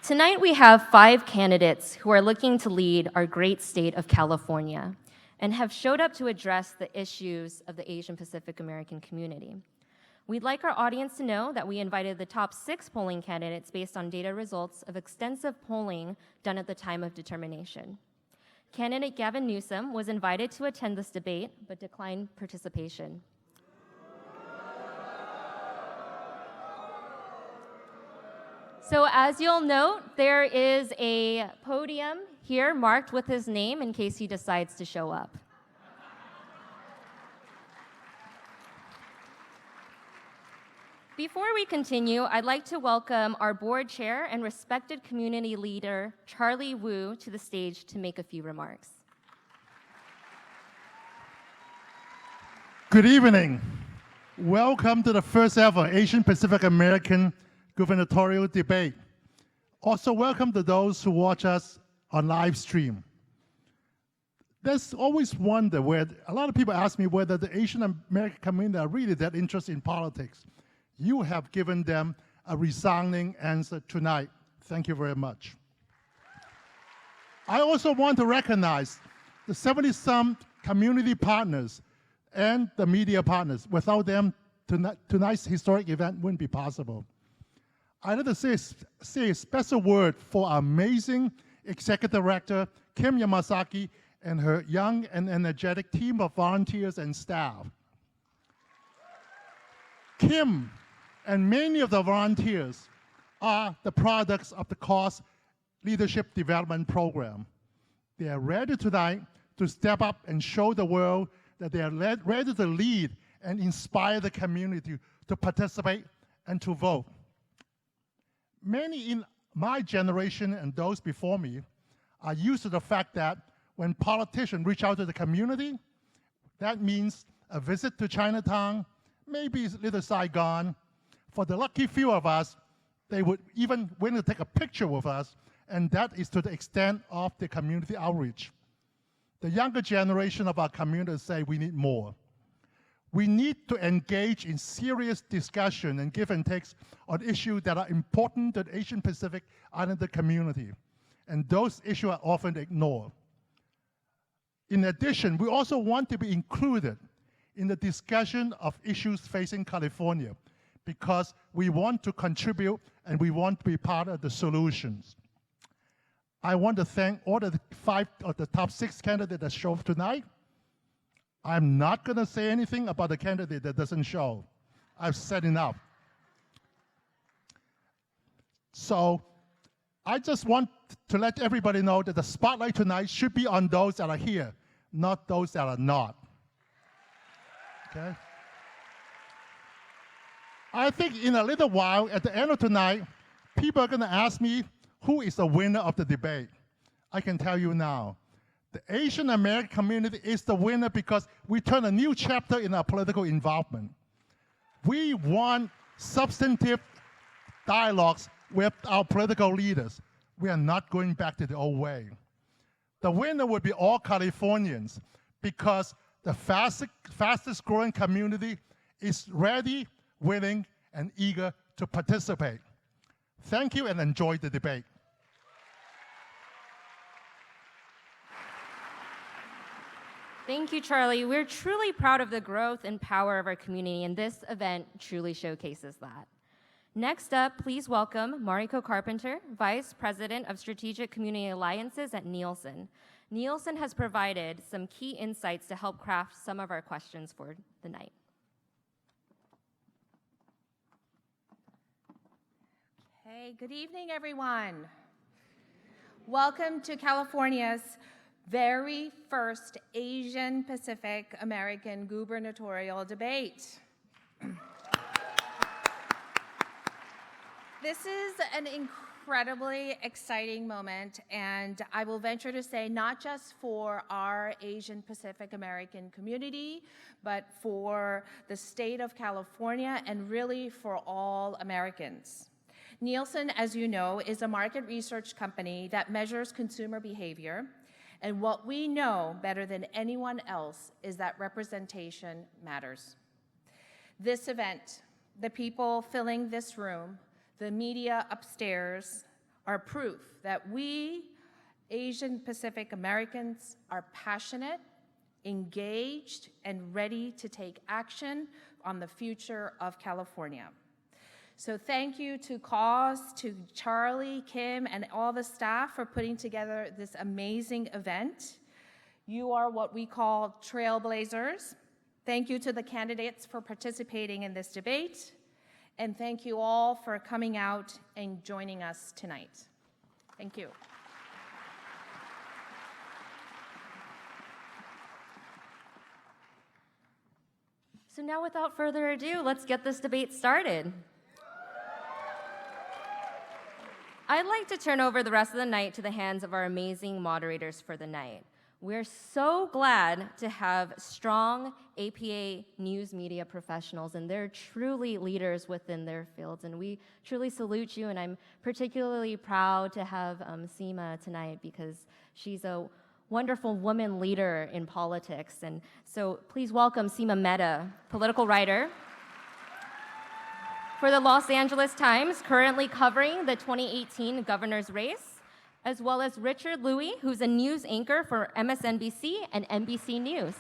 Tonight we have 5 candidates who are looking to lead our great state of California and have showed up to address the issues of the Asian Pacific American community. We'd like our audience to know that we invited the top 6 polling candidates based on data results of extensive polling done at the time of determination. Candidate Gavin Newsom was invited to attend this debate but declined participation. So as you'll note, there is a podium here marked with his name in case he decides to show up. Before we continue, I'd like to welcome our board chair and respected community leader, Charlie Wu, to the stage to make a few remarks. Good evening. Welcome to the first ever Asian Pacific American gubernatorial debate. Also, welcome to those who watch us on live stream. There's always wonder where a lot of people ask me whether the Asian American community are really that interested in politics. You have given them a resounding answer tonight. Thank you very much. I also want to recognize the 70-some community partners and the media partners. Without them, tonight's historic event wouldn't be possible. I'd like to say a special word for our amazing Executive Director, Kim Yamasaki, and her young and energetic team of volunteers and staff. Kim and many of the volunteers are the products of the COS Leadership Development Program. They are ready tonight to step up and show the world that they are ready to lead and inspire the community to participate and to vote. Many in my generation and those before me are used to the fact that when politicians reach out to the community, that means a visit to Chinatown, maybe Little Saigon. For the lucky few of us, they would even willing to take a picture with us, and that is to the extent of the community outreach. The younger generation of our community say we need more. We need to engage in serious discussion and give and takes on issues that are important to the Asian Pacific Islander community, and those issues are often ignored. In addition, we also want to be included in the discussion of issues facing California because we want to contribute and we want to be part of the solutions. I want to thank all the 5 of the top 6 candidates that show up tonight. I'm not going to say anything about the candidate that doesn't show. I've said enough. So I just want to let everybody know that the spotlight tonight should be on those that are here, not those that are not. Okay? I think in a little while, at the end of tonight, people are going to ask me who is the winner of the debate. I can tell you now. The Asian American community is the winner because we turn a new chapter in our political involvement. We want substantive dialogues with our political leaders. We are not going back to the old way. The winner would be all Californians because the fastest growing community is ready, willing, and eager to participate. Thank you and enjoy the debate. Thank you, Charlie. We're truly proud of the growth and power of our community, and this event truly showcases that. Next up, please welcome Mariko Carpenter, Vice President of Strategic Community Alliances at Nielsen. Nielsen has provided some key insights to help craft some of our questions for the night. Okay, good evening, everyone. Welcome to California's very first Asian Pacific American gubernatorial debate. This is an incredibly exciting moment, and I will venture to say not just for our Asian Pacific American community, but for the state of California and really for all Americans. Nielsen, as you know, is a market research company that measures consumer behavior. And what we know better than anyone else is that representation matters. This event, the people filling this room, the media upstairs, are proof that we, Asian Pacific Americans, are passionate, engaged, and ready to take action on the future of California. So thank you to Cause, to Charlie, Kim, and all the staff for putting together this amazing event. You are what we call trailblazers. Thank you to the candidates for participating in this debate. And thank you all for coming out and joining us tonight. Thank you. So now, without further ado, let's get this debate started. I'd like to turn over the rest of the night to the hands of our amazing moderators for the night. We're so glad to have strong APA news media professionals, and they're truly leaders within their fields, and we truly salute you, and I'm particularly proud to have Seema tonight because she's a wonderful woman leader in politics. And so please welcome Seema Mehta, political writer for the Los Angeles Times, currently covering the 2018 governor's race, as well as Richard Louie, who's a news anchor for MSNBC and NBC News.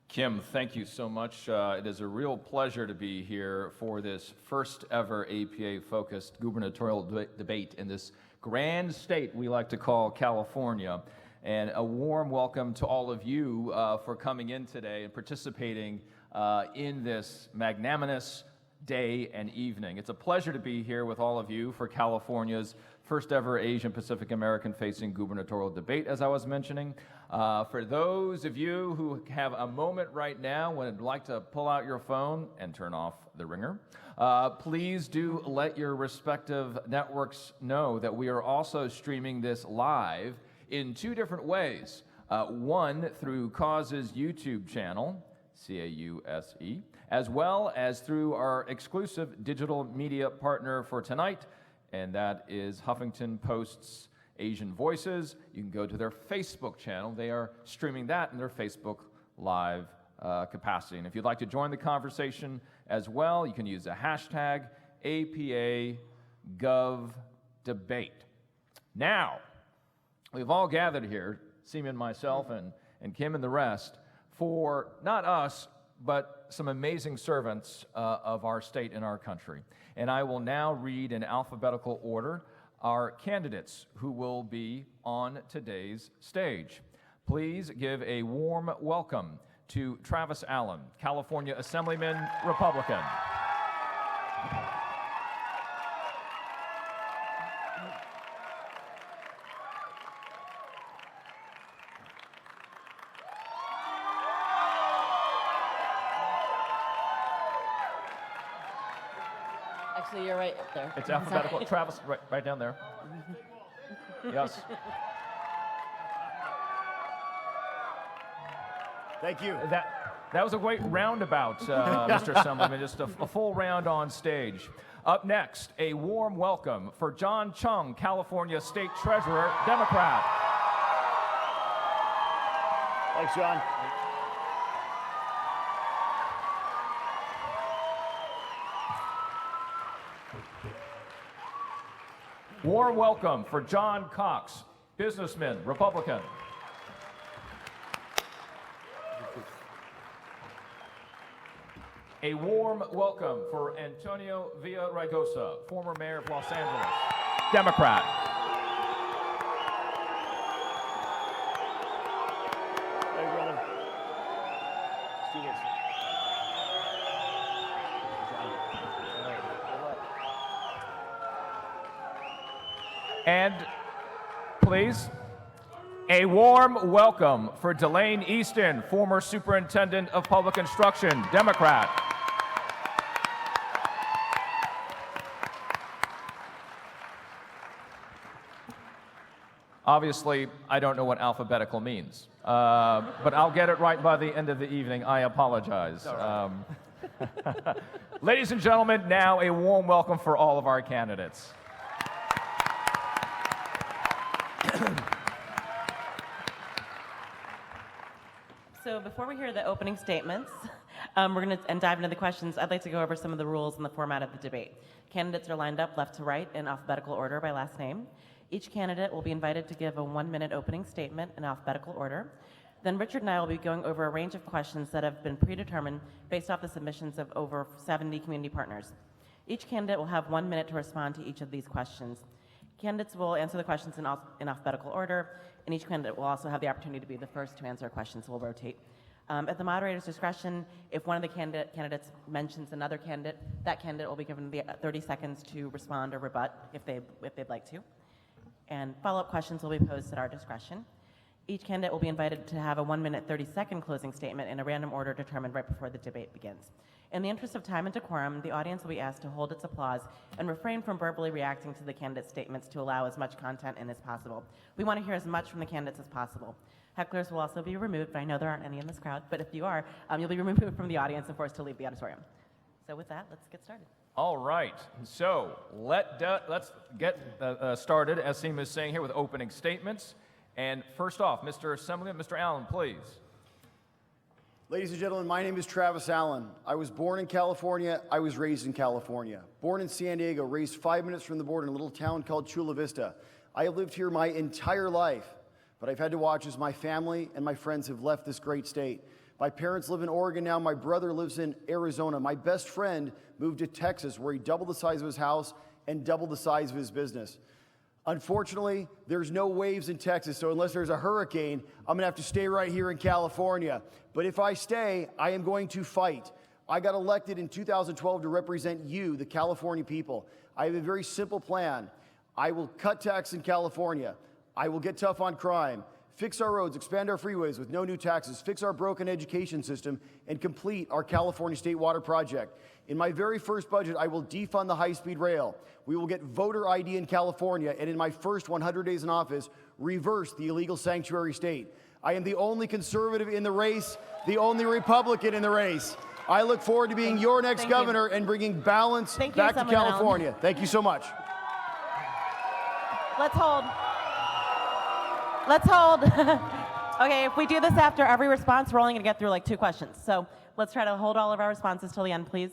Kim, thank you so much. It is a real pleasure to be here for this first ever APA-focused gubernatorial debate in this grand state we like to call California. And a warm welcome to all of you for coming in today and participating in this magnanimous day and evening. It's a pleasure to be here with all of you for California's first ever Asian Pacific American facing gubernatorial debate, as I was mentioning. For those of you who have a moment right now and would like to pull out your phone and turn off the ringer, please do let your respective networks know that we are also streaming this live in two different ways. One, through Cause's YouTube channel, C-A-U-S-E, as well as through our exclusive digital media partner for tonight, and that is Huffington Post's Asian Voices. You can go to their Facebook channel. They are streaming that in their Facebook Live capacity. And if you'd like to join the conversation as well, you can use the hashtag APAGovDebate. Now, we've all gathered here, Seema, myself, and Kim and the rest, for not us, but some amazing servants of our state and our country. And I will now read in alphabetical order our candidates who will be on today's stage. Please give a warm welcome to Travis Allen, California Assemblyman, Republican. Actually, you're right up there. It's alphabetical. Travis, right down there. Yes. Thank you. That was a great roundabout, Mr. Assemblyman, just a full round on stage. Up next, a warm welcome for John Chung, California State Treasurer, Democrat. Thanks, John. Warm welcome for John Cox, businessman, Republican. A warm welcome for Antonio Villaraigosa, former mayor of Los Angeles, Democrat. Hey, brother. Students. And please, a warm welcome for Delane Easton, former superintendent of public instruction, Democrat. Obviously, I don't know what alphabetical means, but I'll get it right by the end of the evening. I apologize. Ladies and gentlemen, now a warm welcome for all of our candidates. So before we hear the opening statements, We're going to dive into the questions. I'd like to go over some of the rules and the format of the debate. Candidates are lined up left to right in alphabetical order by last name. Each candidate will be invited to give a 1-minute opening statement in alphabetical order. Then Richard and I will be going over a range of questions that have been predetermined based off the submissions of over 70 community partners. Each candidate will have 1 minute to respond to each of these questions. Candidates will answer the questions in alphabetical order, and each candidate will also have the opportunity to be the first to answer a question, so we'll rotate. At the moderator's discretion, if one of the candidates mentions another candidate, that candidate will be given the 30 seconds to respond or rebut if they'd like to. And follow-up questions will be posed at our discretion. Each candidate will be invited to have a 1-minute, 30-second closing statement in a random order determined right before the debate begins. In the interest of time and decorum, the audience will be asked to hold its applause and refrain from verbally reacting to the candidates' statements to allow as much content in as possible. We want to hear as much from the candidates as possible. Hecklers will also be removed, but I know there aren't any in this crowd, but if you are, you'll be removed from the audience and forced to leave the auditorium. So with that, let's get started. All right, so let's get started, as Seema is saying here, with opening statements. And first off, Mr. Assemblyman, Mr. Allen, please. Ladies and gentlemen, my name is Travis Allen. I was born in California. I was raised in California. Born in San Diego, raised 5 minutes from the border in a little town called Chula Vista. I have lived here my entire life, but I've had to watch as my family and my friends have left this great state. My parents live in Oregon now. My brother lives in Arizona. My best friend moved to Texas, where he doubled the size of his house and doubled the size of his business. Unfortunately, there's no waves in Texas, so unless there's a hurricane, I'm gonna have to stay right here in California. But if I stay, I am going to fight. I got elected in 2012 to represent you, the California people. I have a very simple plan. I will cut tax in California. I will get tough on crime, fix our roads, expand our freeways with no new taxes, fix our broken education system, and complete our California State Water Project. In my very first budget, I will defund the high-speed rail. We will get voter ID in California, and in my first 100 days in office, reverse the illegal sanctuary state. I am the only conservative in the race, the only Republican in the race. I look forward to being your next governor and bringing balance back to California. Thank you so much. Let's hold. Let's hold. Okay, if we do this after every response, we're only going to get through like 2 questions. So let's try to hold all of our responses till the end, please.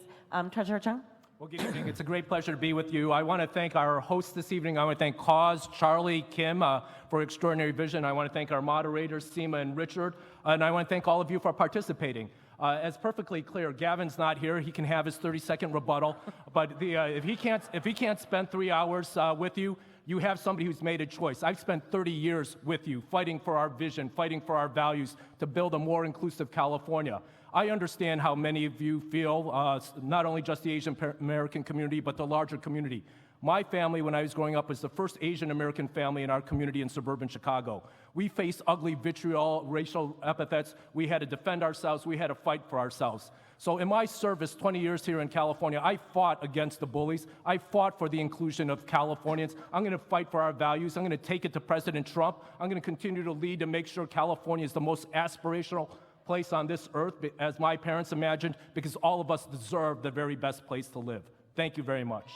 Treasurer Chung? Well, good evening. It's a great pleasure to be with you. I want to thank our hosts this evening. I want to thank Cause, Charlie, Kim for extraordinary vision. I want to thank our moderators, Seema and Richard. And I want to thank all of you for participating. As perfectly clear, Gavin's not here. He can have his 30-second rebuttal. But if he can't spend 3 hours with you, you have somebody who's made a choice. I've spent 30 years with you fighting for our vision, fighting for our values to build a more inclusive California. I understand how many of you feel, not only just the Asian American community, but the larger community. My family, when I was growing up, was the first Asian American family in our community in suburban Chicago. We faced ugly vitriol, racial epithets. We had to defend ourselves. We had to fight for ourselves. So in my service, 20 years here in California, I fought against the bullies. I fought for the inclusion of Californians. I'm going to fight for our values. I'm going to take it to President Trump. I'm going to continue to lead to make sure California is the most aspirational place on this earth, as my parents imagined, because all of us deserve the very best place to live. Thank you very much.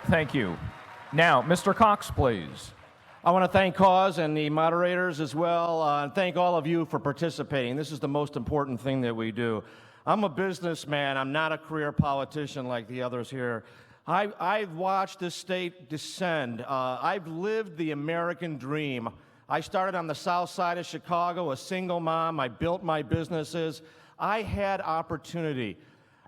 Thank you. Now, Mr. Cox, please. I want to thank Cause and the moderators as well, and thank all of you for participating. This is the most important thing that we do. I'm a businessman. I'm not a career politician like the others here. I've watched this state descend. I've lived the American dream. I started on the south side of Chicago, a single mom. I built my businesses. I had opportunity.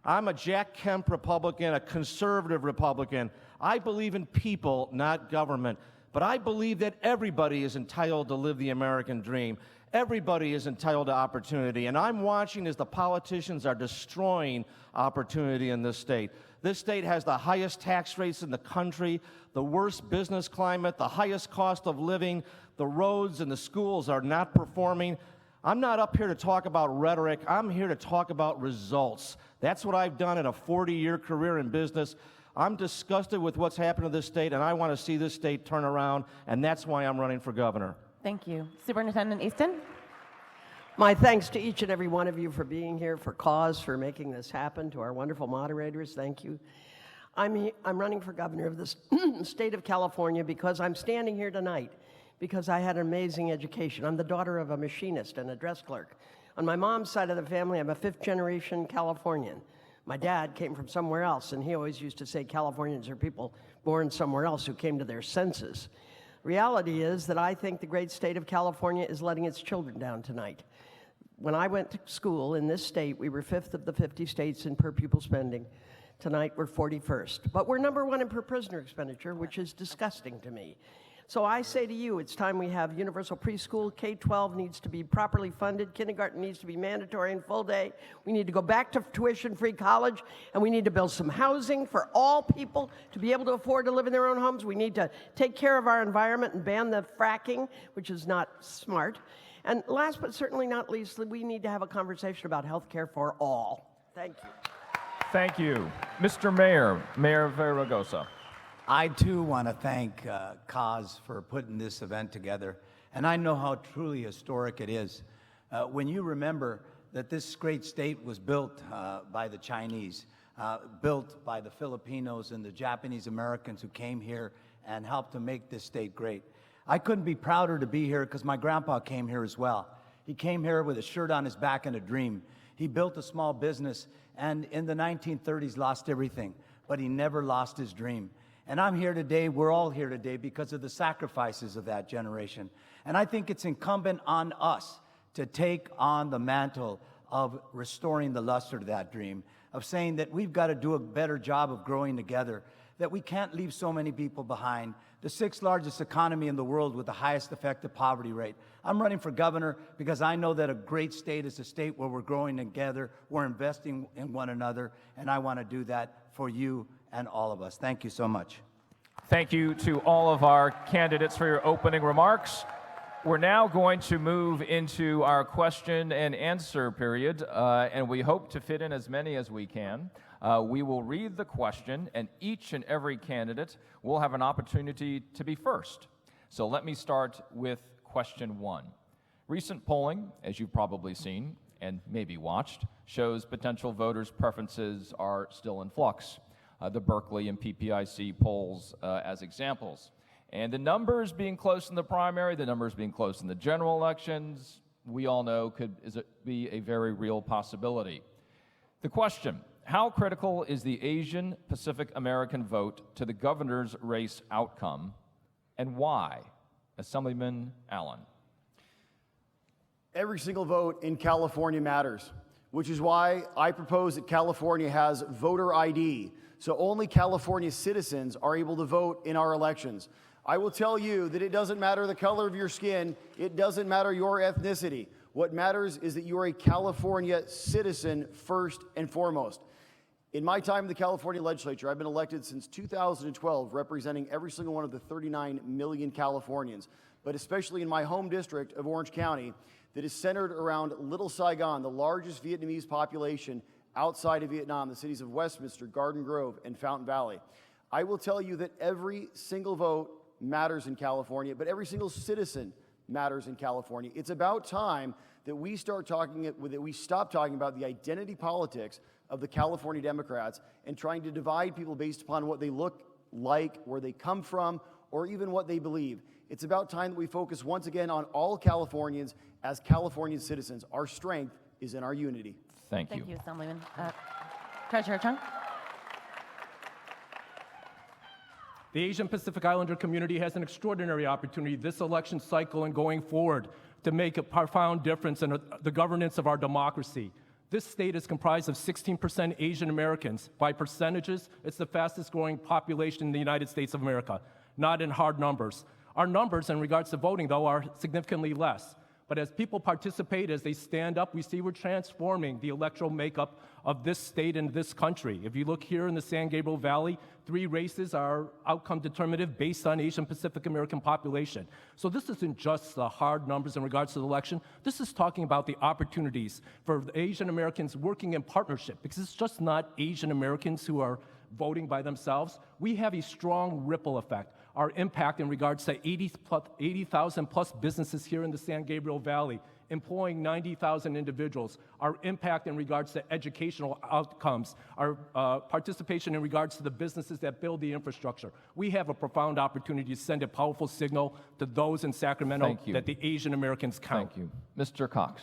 I'm a Jack Kemp Republican, a conservative Republican. I believe in people, not government. But I believe that everybody is entitled to live the American dream. Everybody is entitled to opportunity. And I'm watching as the politicians are destroying opportunity in this state. This state has the highest tax rates in the country, the worst business climate, the highest cost of living. The roads and the schools are not performing. I'm not up here to talk about rhetoric. I'm here to talk about results. That's what I've done in a 40-year career in business. I'm disgusted with what's happened to this state, and I want to see this state turn around, and that's why I'm running for governor. Thank you. Superintendent Easton? My thanks to each and every one of you for being here, for Cause, for making this happen, to our wonderful moderators, thank you. I'm running for governor of the state of California because I'm standing here tonight because I had an amazing education. I'm the daughter of a machinist and a dress clerk. On my mom's side of the family, I'm a fifth-generation Californian. My dad came from somewhere else, and he always used to say Californians are people born somewhere else who came to their senses. Reality is that I think the great state of California is letting its children down tonight. When I went to school in this state, we were 5th of the 50 states in per pupil spending. Tonight, we're 41st. But we're number 1 in per prisoner expenditure, which is disgusting to me. So I say to you, it's time we have universal preschool. K-12 needs to be properly funded. Kindergarten needs to be mandatory and full day. We need to go back to tuition-free college, and we need to build some housing for all people to be able to afford to live in their own homes. We need to take care of our environment and ban the fracking, which is not smart. And last but certainly not least, we need to have a conversation about health care for all. Thank you. Thank you. Mr. Mayor, Mayor Zaragoza. I too want to thank CAUSE for putting this event together, and I know how truly historic it is. When you remember that this great state was built by the Chinese, built by the Filipinos and the Japanese Americans who came here and helped to make this state great. I couldn't be prouder to be here because my grandpa came here as well. He came here with a shirt on his back and a dream. He built a small business and in the 1930s lost everything, but he never lost his dream. And I'm here today, we're all here today because of the sacrifices of that generation. And I think it's incumbent on us to take on the mantle of restoring the luster to that dream, of saying that we've got to do a better job of growing together, that we can't leave so many people behind. The 6th largest economy in the world with the highest effective poverty rate. I'm running for governor because I know that a great state is a state where we're growing together, we're investing in one another, and I want to do that for you and all of us. Thank you so much. Thank you to all of our candidates for your opening remarks. We're now going to move into our question and answer period, and we hope to fit in as many as we can. We will read the question, and each and every candidate will have an opportunity to be first. So let me start with question 1. Recent polling, as you've probably seen and maybe watched, shows potential voters' preferences are still in flux. The Berkeley and PPIC polls as examples. And the numbers being close in the primary, the numbers being close in the general elections, we all know could be a very real possibility. The question, how critical is the Asian Pacific American vote to the governor's race outcome, and why? Assemblyman Allen. Every single vote in California matters, which is why I propose that California has voter ID, so only California citizens are able to vote in our elections. I will tell you that it doesn't matter the color of your skin, it doesn't matter your ethnicity. What matters is that you are a California citizen first and foremost. In my time in the California legislature, I've been elected since 2012, representing every single one of the 39 million Californians, but especially in my home district of Orange County, that is centered around Little Saigon, the largest Vietnamese population outside of Vietnam, the cities of Westminster, Garden Grove, and Fountain Valley. I will tell you that every single vote matters in California, but every single citizen matters in California. It's about time that we stop talking about the identity politics of the California Democrats and trying to divide people based upon what they look like, where they come from, or even what they believe. It's about time that we focus once again on all Californians as Californian citizens. Our strength is in our unity. Thank you. Thank you, Assemblyman. Treasurer Chung. The Asian Pacific Islander community has an extraordinary opportunity this election cycle and going forward to make a profound difference in the governance of our democracy. This state is comprised of 16% Asian Americans. By percentages, it's the fastest growing population in the United States of America, not in hard numbers. Our numbers in regards to voting, though, are significantly less. But as people participate, as they stand up, we see we're transforming the electoral makeup of this state and this country. If you look here in the San Gabriel Valley, 3 races are outcome determinative based on Asian Pacific American population. So this isn't just the hard numbers in regards to the election. This is talking about the opportunities for Asian Americans working in partnership, because it's just not Asian Americans who are voting by themselves. We have a strong ripple effect. Our impact in regards to 80,000 plus businesses here in the San Gabriel Valley, employing 90,000 individuals, our impact in regards to educational outcomes, our participation in regards to the businesses that build the infrastructure. We have a profound opportunity to send a powerful signal to those in Sacramento that the Asian Americans count. Thank you. Mr. Cox.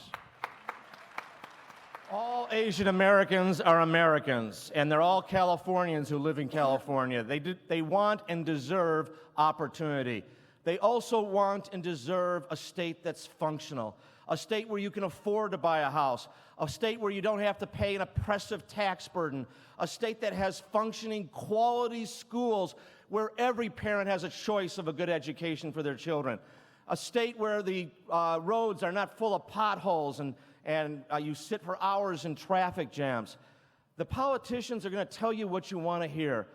All Asian Americans are Americans, and they're all Californians who live in California. They want and deserve opportunity. They also want and deserve a state that's functional, a state where you can afford to buy a house, a state where you don't have to pay an oppressive tax burden, a state that has functioning quality schools where every parent has a choice of a good education for their children, a state where the roads are not full of potholes and you sit for hours in traffic jams. The politicians are going to tell you what you want to hear.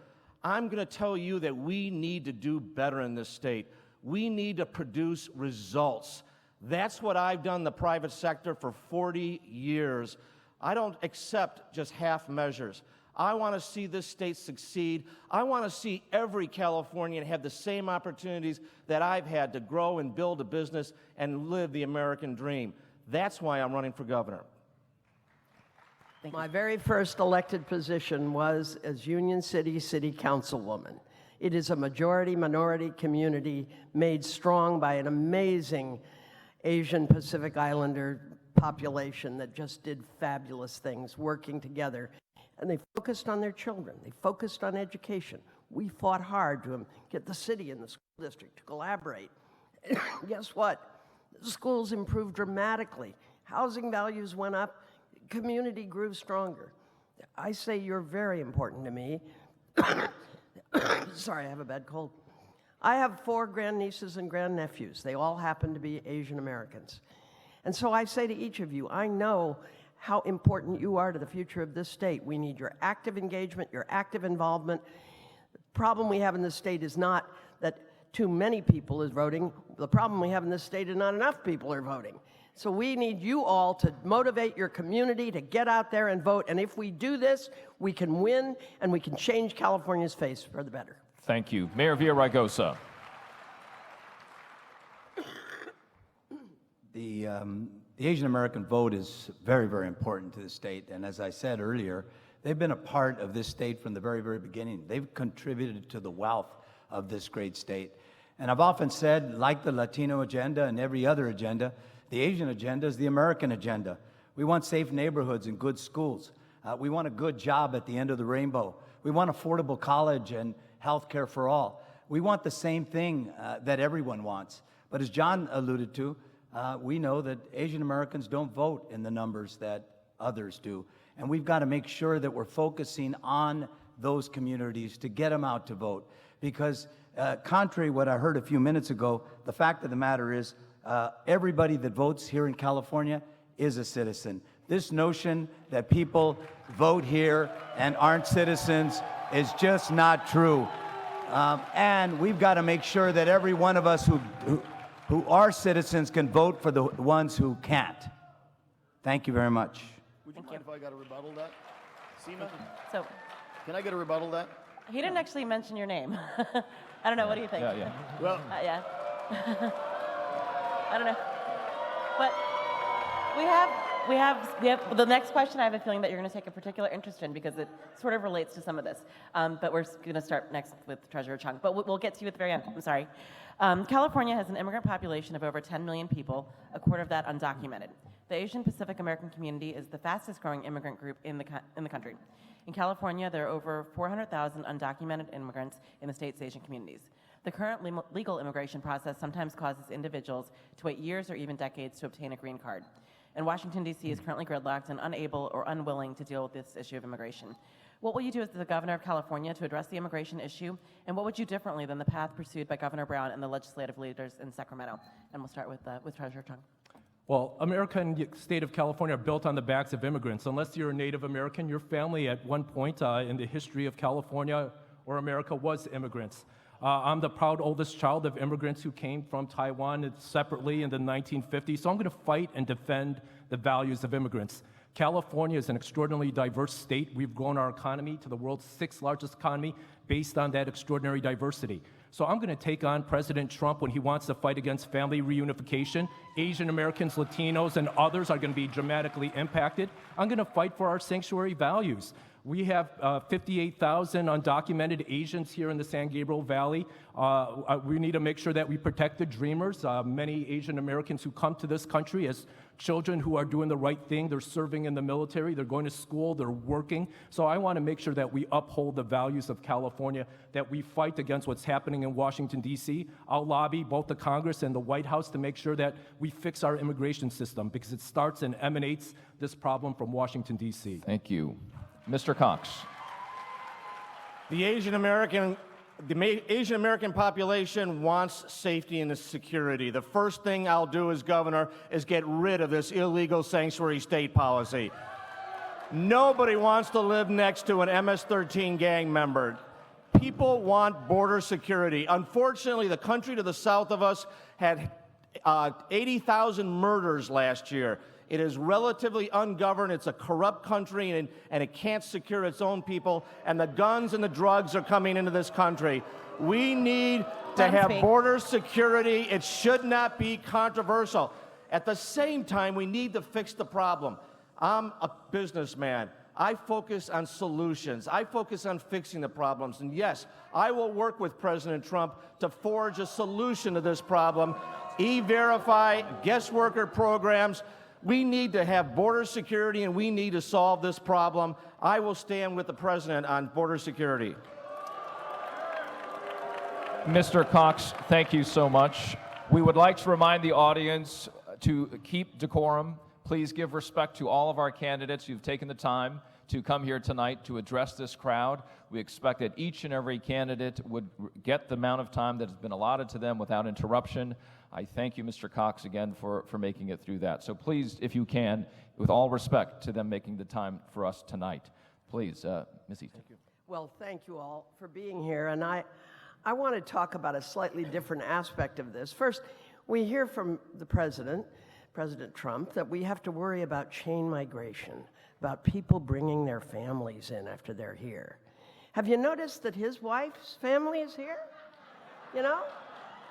I'm going to tell you that we need to do better in this state. We need to produce results. That's what I've done in the private sector for 40 years. I don't accept just half measures. I want to see this state succeed. I want to see every Californian have the same opportunities that I've had to grow and build a business and live the American dream. That's why I'm running for governor. My very first elected position was as Union City City Councilwoman. It is a majority-minority community made strong by an amazing Asian Pacific Islander population that just did fabulous things working together. And they focused on their children. They focused on education. We fought hard to get the city and the school district to collaborate. Guess what? The schools improved dramatically. Housing values went up. Community grew stronger. I say you're very important to me. Sorry, I have a bad cold. I have 4 grandnieces and grandnephews. They all happen to be Asian Americans. And so I say to each of you, I know how important you are to the future of this state. We need your active engagement, your active involvement. The problem we have in this state is not that too many people is voting. The problem we have in this state is not enough people are voting. So we need you all to motivate your community to get out there and vote. And if we do this, we can win and we can change California's face for the better. Thank you. Mayor Villaraigosa. The Asian American vote is very, very important to the state. And as I said earlier, they've been a part of this state from the very, very beginning. They've contributed to the wealth of this great state. And I've often said, like the Latino agenda and every other agenda, the Asian agenda is the American agenda. We want safe neighborhoods and good schools. We want a good job at the end of the rainbow. We want affordable college and health care for all. We want the same thing that everyone wants. But as John alluded to, we know that Asian Americans don't vote in the numbers that others do. And we've got to make sure that we're focusing on those communities to get them out to vote. Because contrary to what I heard a few minutes ago, the fact of the matter is everybody that votes here in California is a citizen. This notion that people vote here and aren't citizens is just not true. And we've got to make sure that every one of us who are citizens can vote for the ones who can't. Thank you very much. Would you mind if I got to rebuttal that? Seema? So, Can I get a rebuttal that? he didn't actually mention your name. I don't know. What do you think? Yeah. Well, Yeah. I don't know. But we have the next question. I have a feeling that you're going to take a particular interest in because it sort of relates to some of this. But we're going to start next with Treasurer Chung. But we'll get to you at the very end. I'm sorry. California has an immigrant population of over 10 million people, a quarter of that undocumented. The Asian Pacific American community is the fastest growing immigrant group in the country. In California, there are over 400,000 undocumented immigrants in the state's Asian communities. The current legal immigration process sometimes causes individuals to wait years or even decades to obtain a green card. And Washington, D.C. is currently gridlocked and unable or unwilling to deal with this issue of immigration. What will you do as the governor of California to address the immigration issue? And what would you do differently than the path pursued by Governor Brown and the legislative leaders in Sacramento? And we'll start with Treasurer Chung. Well, America and the state of California are built on the backs of immigrants. Unless you're a Native American, your family at one point in the history of California or America was immigrants. I'm the proud oldest child of immigrants who came from Taiwan separately in the 1950s, so I'm going to fight and defend the values of immigrants. California is an extraordinarily diverse state. We've grown our economy to the world's 6th largest economy based on that extraordinary diversity. So I'm going to take on President Trump when he wants to fight against family reunification. Asian Americans, Latinos, and others are going to be dramatically impacted. I'm going to fight for our sanctuary values. We have 58,000 undocumented Asians here in the San Gabriel Valley. We need to make sure that we protect the dreamers. Many Asian Americans who come to this country as children who are doing the right thing. They're serving in the military, they're going to school, they're working. So I want to make sure that we uphold the values of California, that we fight against what's happening in Washington, D.C. I'll lobby both the Congress and the White House to make sure that we fix our immigration system, because it starts and emanates this problem from Washington, D.C. Thank you. Mr. Cox. The Asian American population wants safety and security. The first thing I'll do as governor is get rid of this illegal sanctuary state policy. Nobody wants to live next to an MS-13 gang member. People want border security. Unfortunately, the country to the south of us had 80,000 murders last year. It is relatively ungoverned. It's a corrupt country, and it can't secure its own people. And the guns and the drugs are coming into this country. We need to have border security. It should not be controversial. At the same time, we need to fix the problem. I'm a businessman. I focus on solutions. I focus on fixing the problems. And yes, I will work with President Trump to forge a solution to this problem. E-Verify, guest worker programs. We need to have border security, and we need to solve this problem. I will stand with the president on border security. Mr. Cox, thank you so much. We would like to remind the audience to keep decorum. Please give respect to all of our candidates who've taken the time to come here tonight to address this crowd. We expect that each and every candidate would get the amount of time that has been allotted to them without interruption. I thank you, Mr. Cox, again for making it through that. So please, if you can, with all respect to them making the time for us tonight, please, Ms. Easton. Well, thank you all for being here. And I want to talk about a slightly different aspect of this. First, we hear from the President Trump, that we have to worry about chain migration, about people bringing their families in after they're here. Have you noticed that his wife's family is here? You know?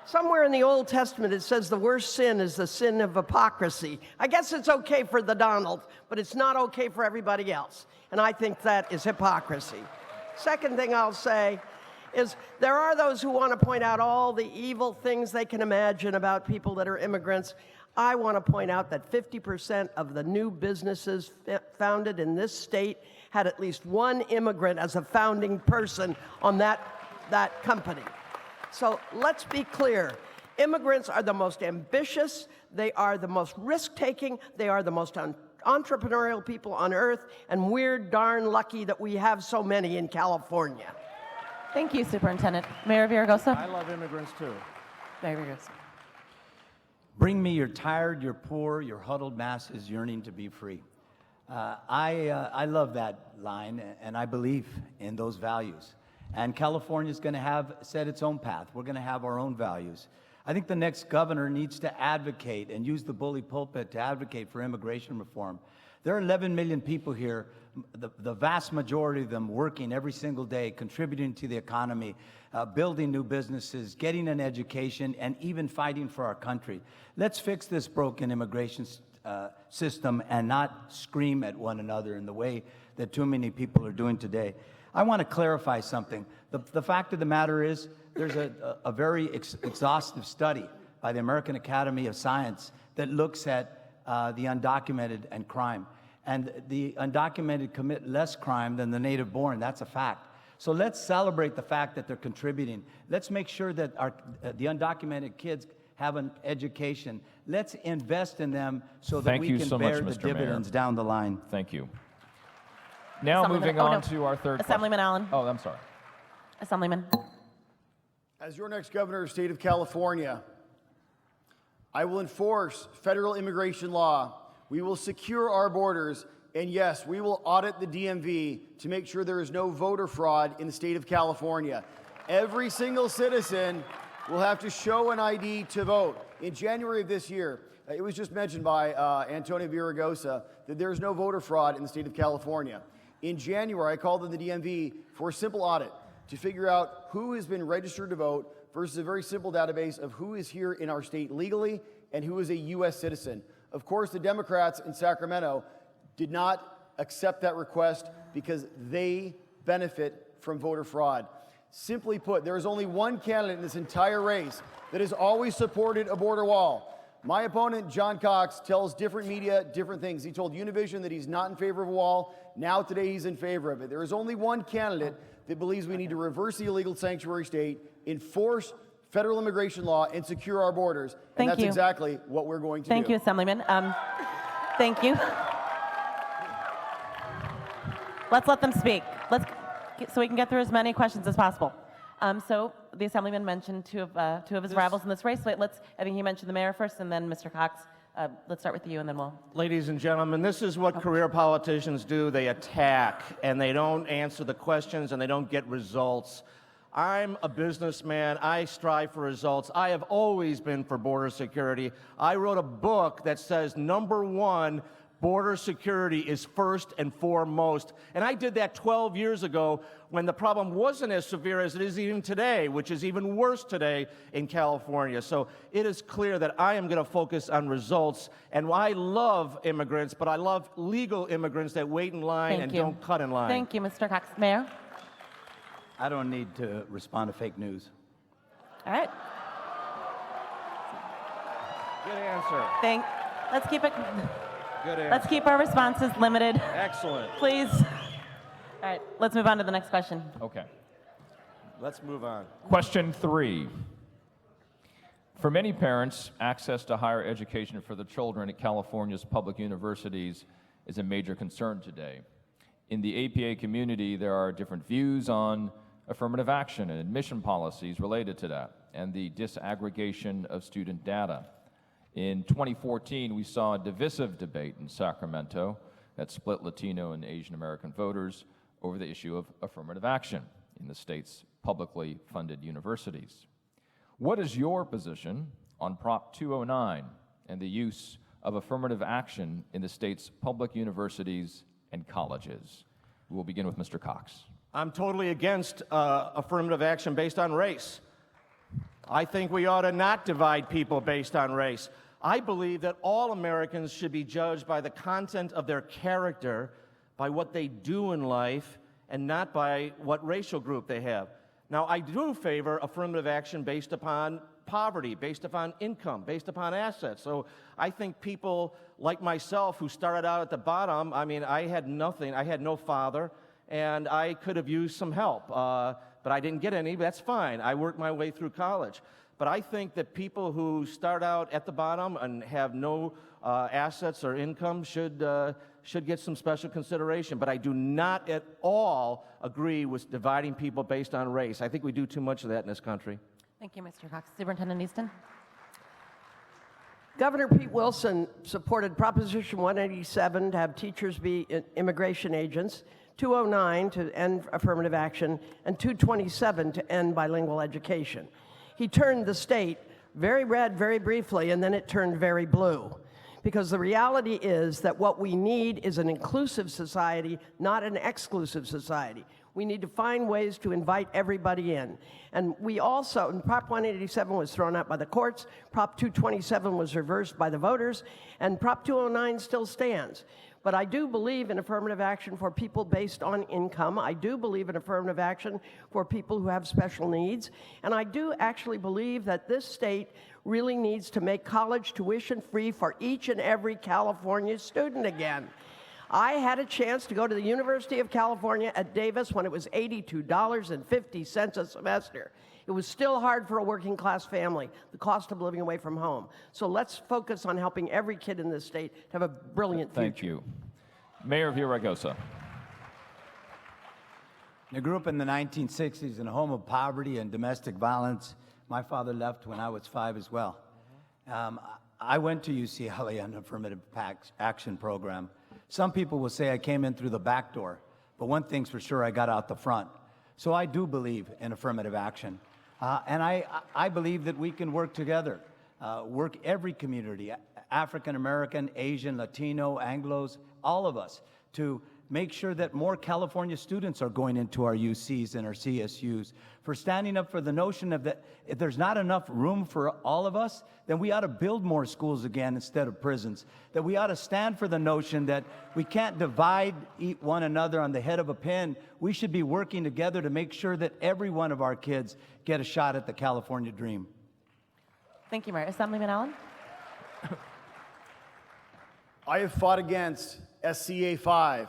Somewhere in the Old Testament it says the worst sin is the sin of hypocrisy. I guess it's okay for the Donald, but it's not okay for everybody else. And I think that is hypocrisy. Second thing I'll say is there are those who want to point out all the evil things they can imagine about people that are immigrants. I want to point out that 50% of the new businesses founded in this state had at least one immigrant as a founding person on that company. So let's be clear. Immigrants are the most ambitious, they are the most risk-taking, they are the most entrepreneurial people on earth, and we're darn lucky that we have so many in California. Thank you, Superintendent. Mayor Villaraigosa. I love immigrants too. Mayor Villaraigosa. Bring me your tired, your poor, your huddled masses yearning to be free. I love that line, and I believe in those values. And California is going to have set its own path. We're going to have our own values. I think the next governor needs to advocate and use the bully pulpit to advocate for immigration reform. There are 11 million people here, the vast majority of them working every single day, contributing to the economy, building new businesses, getting an education, and even fighting for our country. Let's fix this broken immigration system and not scream at one another in the way that too many people are doing today. I want to clarify something. The fact of the matter is there's a very exhaustive study by the American Academy of Science that looks at the undocumented and crime. And the undocumented commit less crime than the native born. That's a fact. So let's celebrate the fact that they're contributing. Let's make sure that the undocumented kids have an education. Let's invest in them so that we can bear the dividends down the line. Thank you. Now moving on to our third Assemblyman question. Allen. Oh, I'm sorry. Assemblyman. As your next governor of the state of California, I will enforce federal immigration law. We will secure our borders. And yes, we will audit the DMV to make sure there is no voter fraud in the state of California. Every single citizen will have to show an ID to vote. In January of this year, it was just mentioned by Antonio Villaraigosa that there is no voter fraud in the state of California. In January, I called in the DMV for a simple audit to figure out who has been registered to vote versus a very simple database of who is here in our state legally and who is a U.S. citizen. Of course, the Democrats in Sacramento did not accept that request because they benefit from voter fraud. Simply put, there is only one candidate in this entire race that has always supported a border wall. My opponent, John Cox, tells different media different things. He told Univision that he's not in favor of a wall. Now today he's in favor of it. There is only one candidate that believes we need to reverse the illegal sanctuary state, enforce federal immigration law, and secure our borders. And that's exactly what we're going to do. Thank you, Assemblyman. Thank you. Let's let them speak. So we can get through as many questions as possible. So the Assemblyman mentioned two of his rivals in this race. Wait, I think he mentioned the mayor first, and then Mr. Cox. Let's start with you, and then we'll... Ladies and gentlemen, this is what career politicians do. They attack, and they don't answer the questions, and they don't get results. I'm a businessman. I strive for results. I have always been for border security. I wrote a book that says, #1, border security is first and foremost. And I did that 12 years ago when the problem wasn't as severe as it is even today, which is even worse today in California. So it is clear that I am going to focus on results. And I love immigrants, but I love legal immigrants that wait in line and don't cut in line. Thank you, Mr. Cox. Mayor? I don't need to respond to fake news. All right. Good answer. Let's keep it... Good answer. Let's keep our responses limited. Excellent. Please. All right, let's move on to the next question. Okay. Let's move on. Question 3. For many parents, access to higher education for their children at California's public universities is a major concern today. In the APA community, there are different views on affirmative action and admission policies related to that, and the disaggregation of student data. In 2014, we saw a divisive debate in Sacramento that split Latino and Asian American voters over the issue of affirmative action in the state's publicly funded universities. What is your position on Prop 209 and the use of affirmative action in the state's public universities and colleges? We will begin with Mr. Cox. I'm totally against affirmative action based on race. I think we ought to not divide people based on race. I believe that all Americans should be judged by the content of their character, by what they do in life, and not by what racial group they have. Now, I do favor affirmative action based upon poverty, based upon income, based upon assets. So I think people like myself who started out at the bottom, I mean, I had nothing, I had no father, and I could have used some help, but I didn't get any. That's fine. I worked my way through college. But I think that people who start out at the bottom and have no assets or income should get some special consideration. But I do not at all agree with dividing people based on race. I think we do too much of that in this country. Thank you, Mr. Cox. Superintendent Easton? Governor Pete Wilson supported Proposition 187 to have teachers be immigration agents, 209 to end affirmative action, and 227 to end bilingual education. He turned the state very red very briefly, and then it turned very blue. Because the reality is that what we need is an inclusive society, not an exclusive society. We need to find ways to invite everybody in. And we also, and Prop 187 was thrown out by the courts, Prop 227 was reversed by the voters, and Prop 209 still stands. But I do believe in affirmative action for people based on income. I do believe in affirmative action for people who have special needs. And I do actually believe that this state really needs to make college tuition free for each and every California student again. I had a chance to go to the University of California at Davis when it was $82.50 a semester. It was still hard for a working class family, the cost of living away from home. So let's focus on helping every kid in this state to have a brilliant future. Thank you. Mayor Villaraigosa. I grew up in the 1960s in a home of poverty and domestic violence. My father left when I was 5 as well. I went to UCLA on an affirmative action program. Some people will say I came in through the back door, but one thing's for sure, I got out the front. So I do believe in affirmative action. And I believe that we can work together, work every community, African American, Asian, Latino, Anglos, all of us, to make sure that more California students are going into our UCs and our CSUs, for standing up for the notion of that if there's not enough room for all of us, then we ought to build more schools again instead of prisons, that we ought to stand for the notion that we can't divide one another on the head of a pin. We should be working together to make sure that every one of our kids get a shot at the California dream. Thank you, Mayor. Assemblyman Allen? I have fought against SCA 5,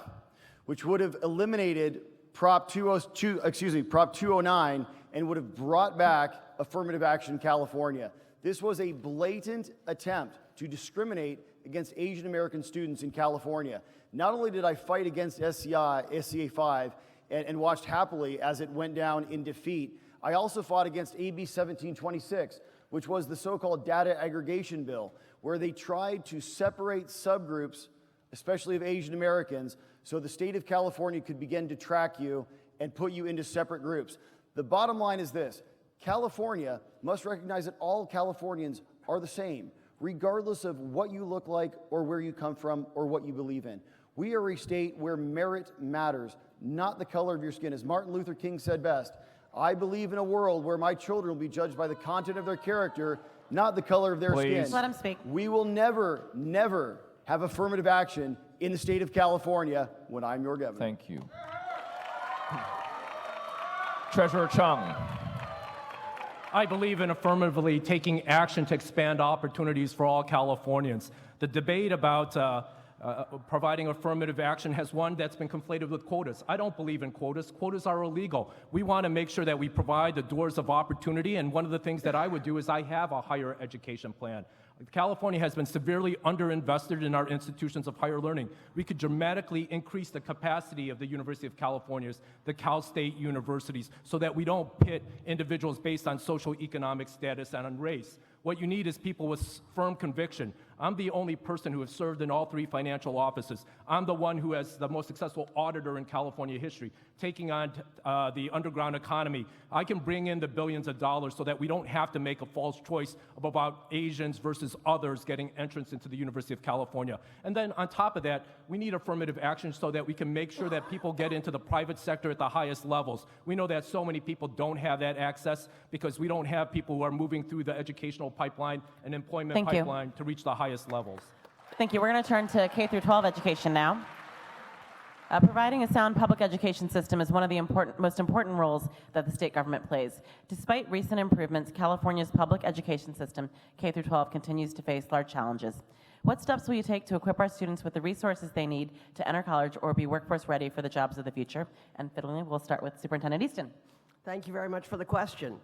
which would have eliminated Prop 209 and would have brought back affirmative action in California. This was a blatant attempt to discriminate against Asian American students in California. Not only did I fight against SCA 5 and watched happily as it went down in defeat, I also fought against AB 1726, which was the so-called data aggregation bill, where they tried to separate subgroups, especially of Asian Americans, so the state of California could begin to track you and put you into separate groups. The bottom line is this: California must recognize that all Californians are the same, regardless of what you look like or where you come from or what you believe in. We are a state where merit matters, not the color of your skin. As Martin Luther King said best, I believe in a world where my children will be judged by the content of their character, not the color of their skin. Let him speak. We will never, never have affirmative action in the state of California when I'm your governor. Thank you. Treasurer Chung. I believe in affirmatively taking action to expand opportunities for all Californians. The debate about providing affirmative action has one that's been conflated with quotas. I don't believe in quotas. Quotas are illegal. We want to make sure that we provide the doors of opportunity, and one of the things that I would do is I have a higher education plan. California has been severely underinvested in our institutions of higher learning. We could dramatically increase the capacity of the University of California's, the Cal State universities, so that we don't pit individuals based on socioeconomic status and on race. What you need is people with firm conviction. I'm the only person who has served in all three financial offices. I'm the one who has the most successful auditor in California history, taking on the underground economy. I can bring in the billions of dollars so that we don't have to make a false choice about Asians versus others getting entrance into the University of California. And then on top of that, we need affirmative action so that we can make sure that people get into the private sector at the highest levels. We know that so many people don't have that access because we don't have people who are moving through the educational pipeline and employment pipeline to reach the highest levels. Thank you. We're going to turn to K through 12 education now. Providing a sound public education system is one of the most important roles that the state government plays. Despite recent improvements, California's public education system, K through 12, continues to face large challenges. What steps will you take to equip our students with the resources they need to enter college or be workforce ready for the jobs of the future? And fiddling, we'll start with Superintendent Easton. Thank you very much for the question.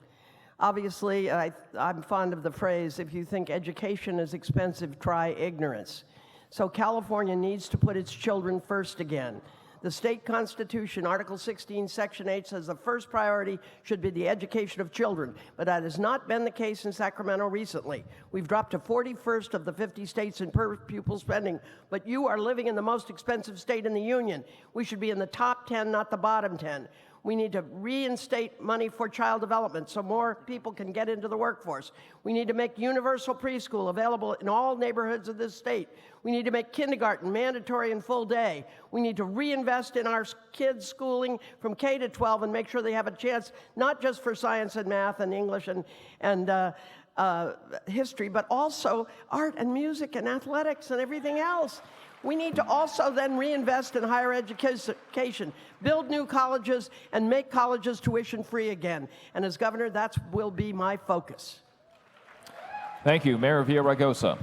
Obviously, I'm fond of the phrase, if you think education is expensive, try ignorance. So California needs to put its children first again. The state constitution, Article 16, Section 8, says the first priority should be the education of children, but that has not been the case in Sacramento recently. We've dropped to 41st of the 50 states in per pupil spending, but you are living in the most expensive state in the union. We should be in the top 10, not the bottom 10. We need to reinstate money for child development so more people can get into the workforce. We need to make universal preschool available in all neighborhoods of this state. We need to make kindergarten mandatory and full day. We need to reinvest in our kids' schooling from K to 12 and make sure they have a chance, not just for science and math and English and history, but also art and music and athletics and everything else. We need to also then reinvest in higher education, build new colleges, and make colleges tuition-free again. And as governor, that will be my focus. Thank you. Mayor Villaraigosa.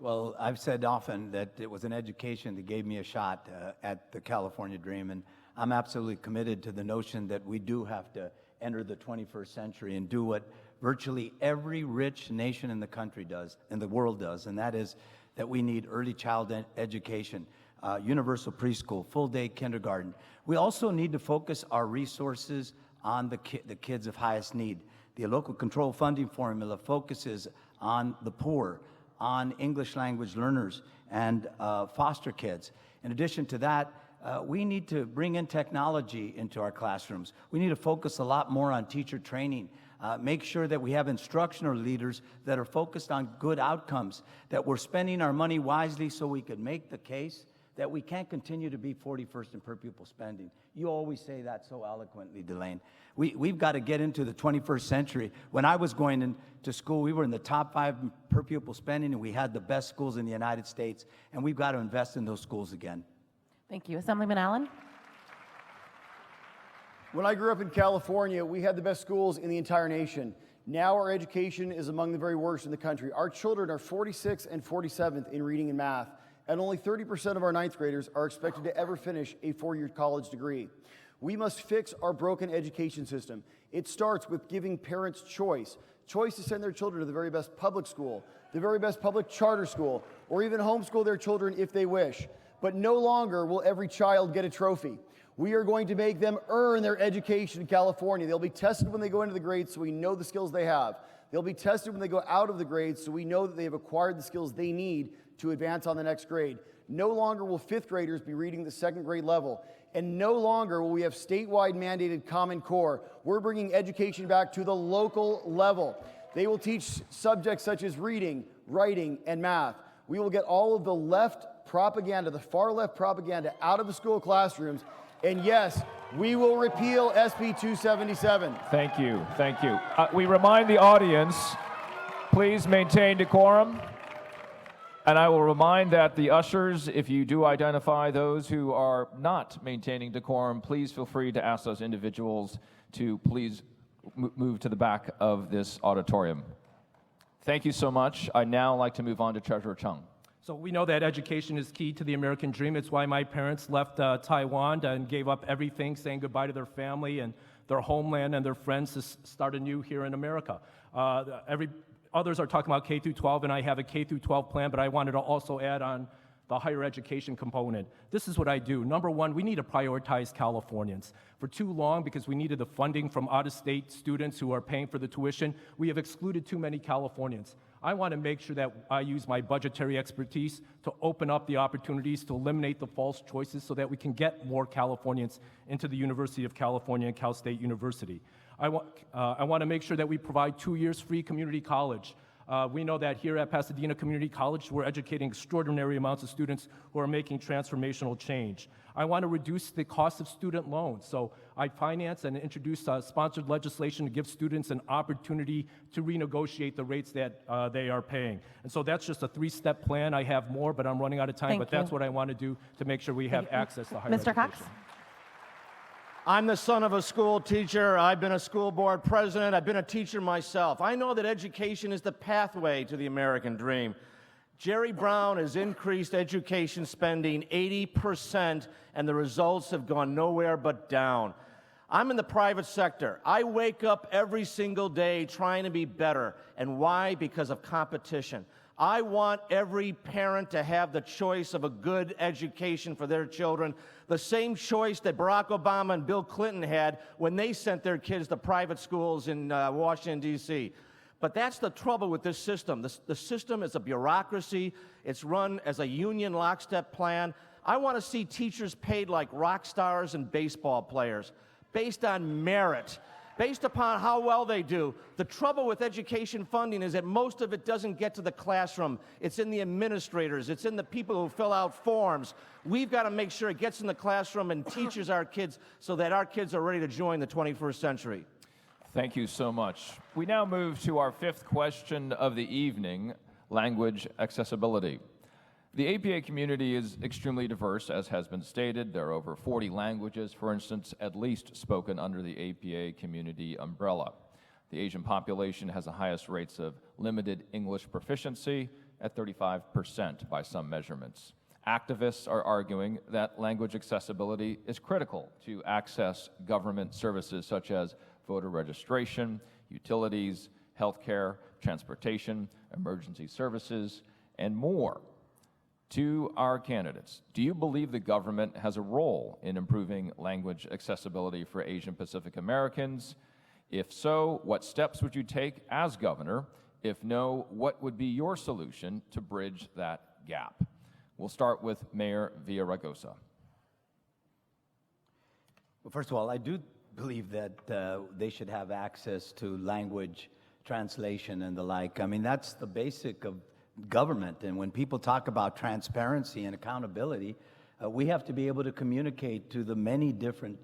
Well, I've said often that it was an education that gave me a shot at the California dream, and I'm absolutely committed to the notion that we do have to enter the 21st century and do what virtually every rich nation in the country does, and the world does, and that is that we need early child education, universal preschool, full-day kindergarten. We also need to focus our resources on the kids of highest need. The local control funding formula focuses on the poor, on English language learners, and foster kids. In addition to that, we need to bring in technology into our classrooms. We need to focus a lot more on teacher training. Make sure that we have instructional leaders that are focused on good outcomes, that we're spending our money wisely so we can make the case that we can't continue to be 41st in per pupil spending. You always say that so eloquently, Delane. We've got to get into the 21st century. When I was going into school, we were in the top 5 per pupil spending, and we had the best schools in the United States, and we've got to invest in those schools again. Thank you. Assemblyman Allen? When I grew up in California, we had the best schools in the entire nation. Now our education is among the very worst in the country. Our children are 46th and 47th in reading and math, and only 30% of our ninth graders are expected to ever finish a four-year college degree. We must fix our broken education system. It starts with giving parents choice to send their children to the very best public school, the very best public charter school, or even homeschool their children if they wish. But no longer will every child get a trophy. We are going to make them earn their education in California. They'll be tested when they go into the grades so we know the skills they have. They'll be tested when they go out of the grades so we know that they have acquired the skills they need to advance on the next grade. No longer will fifth graders be reading the second grade level. And no longer will we have statewide mandated Common Core. We're bringing education back to the local level. They will teach subjects such as reading, writing, and math. We will get all of the left propaganda, the far left propaganda, out of the school classrooms. And yes, we will repeal SB 277. Thank you. Thank you. We remind the audience, please maintain decorum. And I will remind that the ushers, if you do identify those who are not maintaining decorum, please feel free to ask those individuals to please move to the back of this auditorium. Thank you so much. I'd now like to move on to Treasurer Chung. So we know that education is key to the American dream. It's why my parents left Taiwan and gave up everything, saying goodbye to their family and their homeland and their friends to start anew here in America. Others are talking about K through 12, and I have a K through 12 plan, but I wanted to also add on the higher education component. This is what I do. Number one, we need to prioritize Californians. For too long, because we needed the funding from out-of-state students who are paying for the tuition, we have excluded too many Californians. I want to make sure that I use my budgetary expertise to open up the opportunities to eliminate the false choices so that we can get more Californians into the University of California and Cal State University. I want to make sure that we provide 2 years free community college. We know that here at Pasadena Community College, we're educating extraordinary amounts of students who are making transformational change. I want to reduce the cost of student loans. So I finance and introduce sponsored legislation to give students an opportunity to renegotiate the rates that they are paying. And so that's just a 3-step plan. I have more, but I'm running out of time. That's what I want to do to make sure we have access to higher education. Mr. Cox? I'm the son of a school teacher. I've been a school board president. I've been a teacher myself. I know that education is the pathway to the American dream. Jerry Brown has increased education spending 80%, and the results have gone nowhere but down. I'm in the private sector. I wake up every single day trying to be better. And why? Because of competition. I want every parent to have the choice of a good education for their children, the same choice that Barack Obama and Bill Clinton had when they sent their kids to private schools in Washington, D.C. But that's the trouble with this system. The system is a bureaucracy. It's run as a union lockstep plan. I want to see teachers paid like rock stars and baseball players, based on merit, based upon how well they do. The trouble with education funding is that most of it doesn't get to the classroom. It's in the administrators. It's in the people who fill out forms. We've got to make sure it gets in the classroom and teaches our kids so that our kids are ready to join the 21st century. Thank you so much. We now move to our 5th question of the evening, language accessibility. The APA community is extremely diverse, as has been stated. There are over 40 languages, for instance, at least spoken under the APA community umbrella. The Asian population has the highest rates of limited English proficiency at 35% by some measurements. Activists are arguing that language accessibility is critical to access government services such as voter registration, utilities, healthcare, transportation, emergency services, and more. To our candidates, do you believe the government has a role in improving language accessibility for Asian Pacific Americans? If so, what steps would you take as governor? If no, what would be your solution to bridge that gap? We'll start with Mayor Villaraigosa. Well, first of all, I do believe that they should have access to language translation and the like. I mean, that's the basic of government. And when people talk about transparency and accountability, we have to be able to communicate to the many different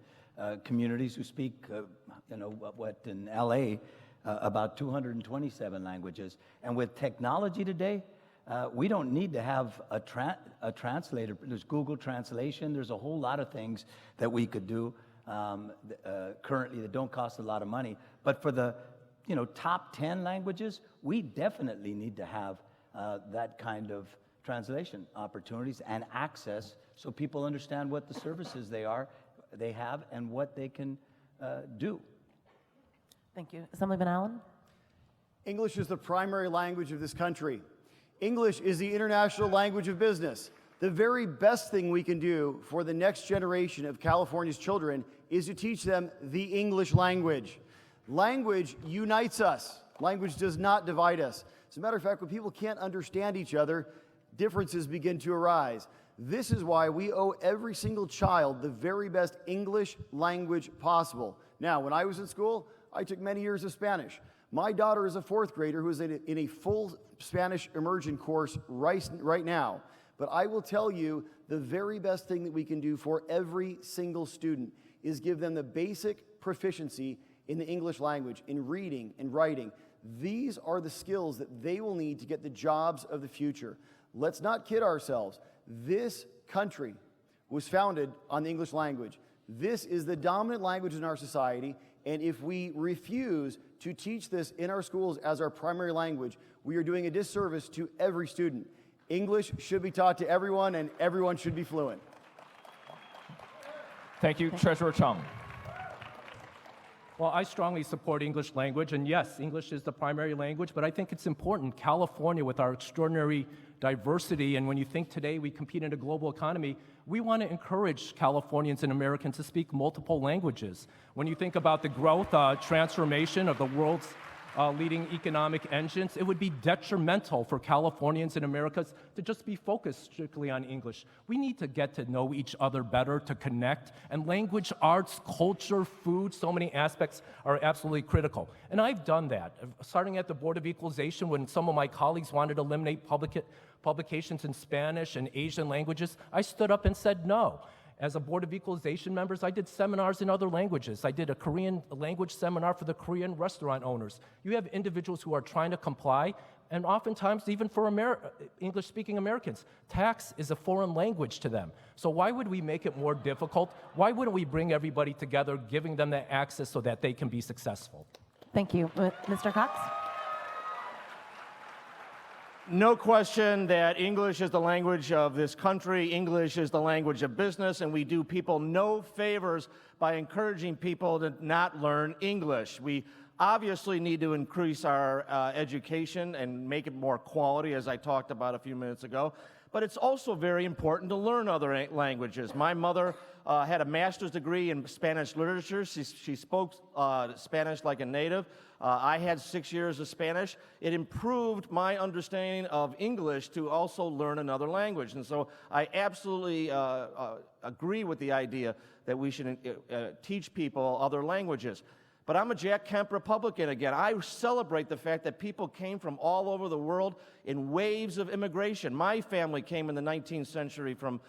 communities who speak, in LA, about 227 languages. And with technology today, we don't need to have a translator. There's Google Translation. There's a whole lot of things that we could do currently that don't cost a lot of money. But for the top 10 languages, we definitely need to have that kind of translation opportunities and access so people understand what the services they have and what they can do. Thank you. Assemblyman Allen? English is the primary language of this country. English is the international language of business. The very best thing we can do for the next generation of California's children is to teach them the English language. Language unites us. Language does not divide us. As a matter of fact, when people can't understand each other, differences begin to arise. This is why we owe every single child the very best English language possible. Now, when I was in school, I took many years of Spanish. My daughter is a fourth grader who is in a full Spanish immersion course right now. But I will tell you, the very best thing that we can do for every single student is give them the basic proficiency in the English language, in reading and writing. These are the skills that they will need to get the jobs of the future. Let's not kid ourselves. This country was founded on the English language. This is the dominant language in our society, and if we refuse to teach this in our schools as our primary language, we are doing a disservice to every student. English should be taught to everyone, and everyone should be fluent. Thank you, Treasurer Chung. Well, I strongly support English language, and yes, English is the primary language, but I think it's important. California, with our extraordinary diversity, and when you think today we compete in a global economy, we want to encourage Californians and Americans to speak multiple languages. When you think about the growth, transformation of the world's leading economic engines, it would be detrimental for Californians and Americans to just be focused strictly on English. We need to get to know each other better, to connect, and language, arts, culture, food, so many aspects are absolutely critical. And I've done that, starting at the Board of Equalization when some of my colleagues wanted to eliminate publications in Spanish and Asian languages. I stood up and said no. As a Board of Equalization members, I did seminars in other languages. I did a Korean language seminar for the Korean restaurant owners. You have individuals who are trying to comply, and oftentimes even for English-speaking Americans, tax is a foreign language to them. So why would we make it more difficult? Why wouldn't we bring everybody together, giving them that access so that they can be successful? Thank you. Mr. Cox? No question that English is the language of this country. English is the language of business, and we do people no favors by encouraging people to not learn English. We obviously need to increase our education and make it more quality, as I talked about a few minutes ago. But it's also very important to learn other languages. My mother had a master's degree in Spanish literature. She spoke Spanish like a native. I had 6 years of Spanish. It improved my understanding of English to also learn another language. And so I absolutely agree with the idea that we should teach people other languages. But I'm a Jack Kemp Republican again. I celebrate the fact that people came from all over the world in waves of immigration. My family came in the 19th century from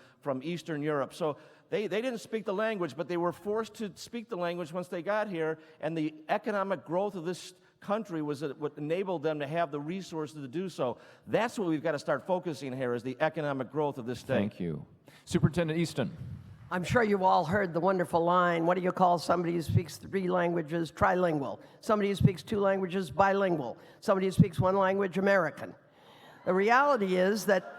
Eastern Europe. So they didn't speak the language, but they were forced to speak the language once they got here, and the economic growth of this country was what enabled them to have the resources to do so. That's what we've got to start focusing here, is the economic growth of this state. Thank you. Superintendent Easton. I'm sure you all heard the wonderful line, what do you call somebody who speaks 3 languages? Trilingual. Somebody who speaks 2 languages? Bilingual. Somebody who speaks 1 language? American. The reality is that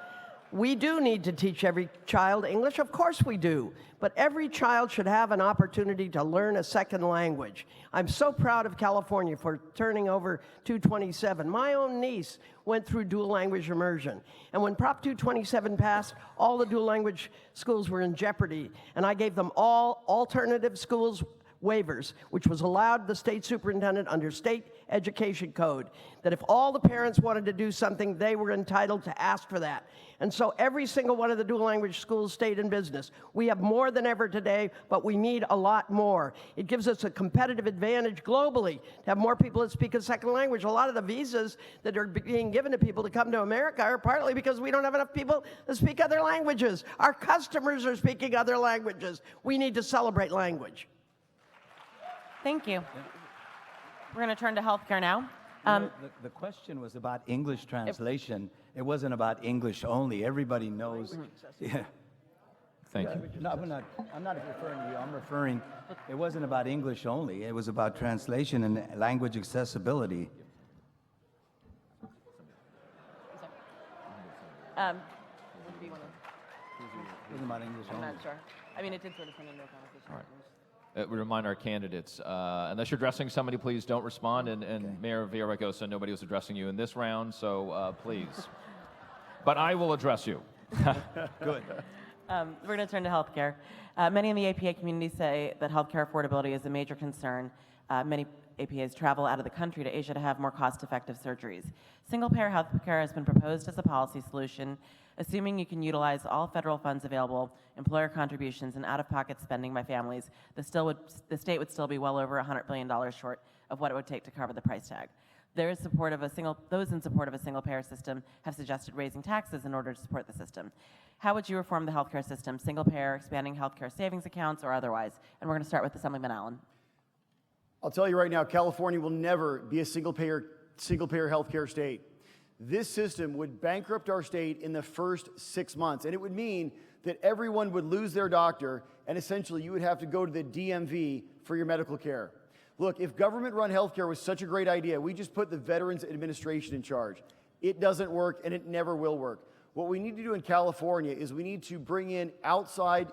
we do need to teach every child English. Of course we do. But every child should have an opportunity to learn a second language. I'm so proud of California for turning over 227. My own niece went through dual language immersion. And when Prop 227 passed, all the dual language schools were in jeopardy. And I gave them all alternative schools waivers, which was allowed the state superintendent under state education code, that if all the parents wanted to do something, they were entitled to ask for that. And so every single one of the dual language schools stayed in business. We have more than ever today, but we need a lot more. It gives us a competitive advantage globally to have more people that speak a second language. A lot of the visas that are being given to people to come to America are partly because we don't have enough people that speak other languages. Our customers are speaking other languages. We need to celebrate language. Thank you. We're going to turn to healthcare now. The question was about English translation. It wasn't about English only. Everybody knows. Yeah. Thank you. No, I'm not referring to you. I'm referring, it wasn't about English only. It was about translation and language accessibility. What do you want to? It wasn't about English I'm only. not sure. I mean, it did sort of turn into a conversation. All right. We remind our candidates, unless you're addressing somebody, please don't respond. And Mayor Villaraigosa, nobody was addressing you in this round, so please. But I will address you. Good. We're going to turn to healthcare. Many in the APA community say that healthcare affordability is a major concern. Many APAs travel out of the country to Asia to have more cost-effective surgeries. Single-payer healthcare has been proposed as a policy solution, assuming you can utilize all federal funds available, employer contributions, and out-of-pocket spending by families. The state would still be well over $100 billion short of what it would take to cover the price tag. Those in support of a single-payer system have suggested raising taxes in order to support the system. How would you reform the healthcare system? Single-payer, expanding healthcare savings accounts, or otherwise? And we're going to start with Assemblyman Allen. I'll tell you right now, California will never be a single-payer healthcare state. This system would bankrupt our state in the first 6 months, and it would mean that everyone would lose their doctor, and essentially you would have to go to the DMV for your medical care. Look, if government-run healthcare was such a great idea, we just put the Veterans Administration in charge. It doesn't work, and it never will work. What we need to do in California is we need to bring in outside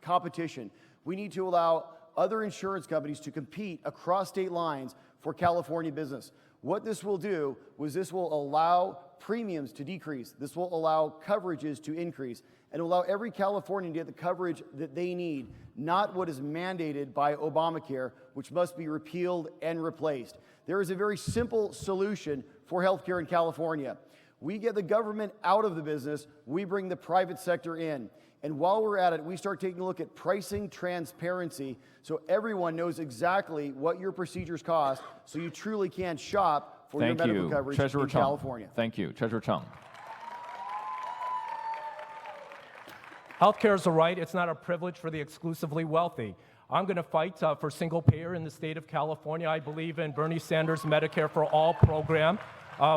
competition. We need to allow other insurance companies to compete across state lines for California business. What this will do is this will allow premiums to decrease. This will allow coverages to increase and allow every Californian to get the coverage that they need, not what is mandated by Obamacare, which must be repealed and replaced. There is a very simple solution for healthcare in California. We get the government out of the business, we bring the private sector in. And while we're at it, we start taking a look at pricing transparency so everyone knows exactly what your procedures cost so you truly can shop for your medical coverage in California. Thank you. Treasurer Chung. Healthcare is a right. It's not a privilege for the exclusively wealthy. I'm going to fight for single payer in the state of California. I believe in Bernie Sanders' Medicare for All program.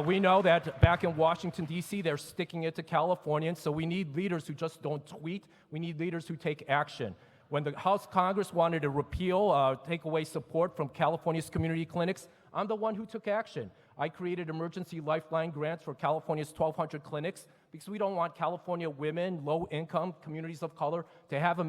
We know that back in Washington, D.C., they're sticking it to Californians, so we need leaders who just don't tweet. We need leaders who take action. When the House Congress wanted to repeal, take away support from California's community clinics, I'm the one who took action. I created emergency lifeline grants for California's 1,200 clinics because we don't want California women, low-income communities of color to have to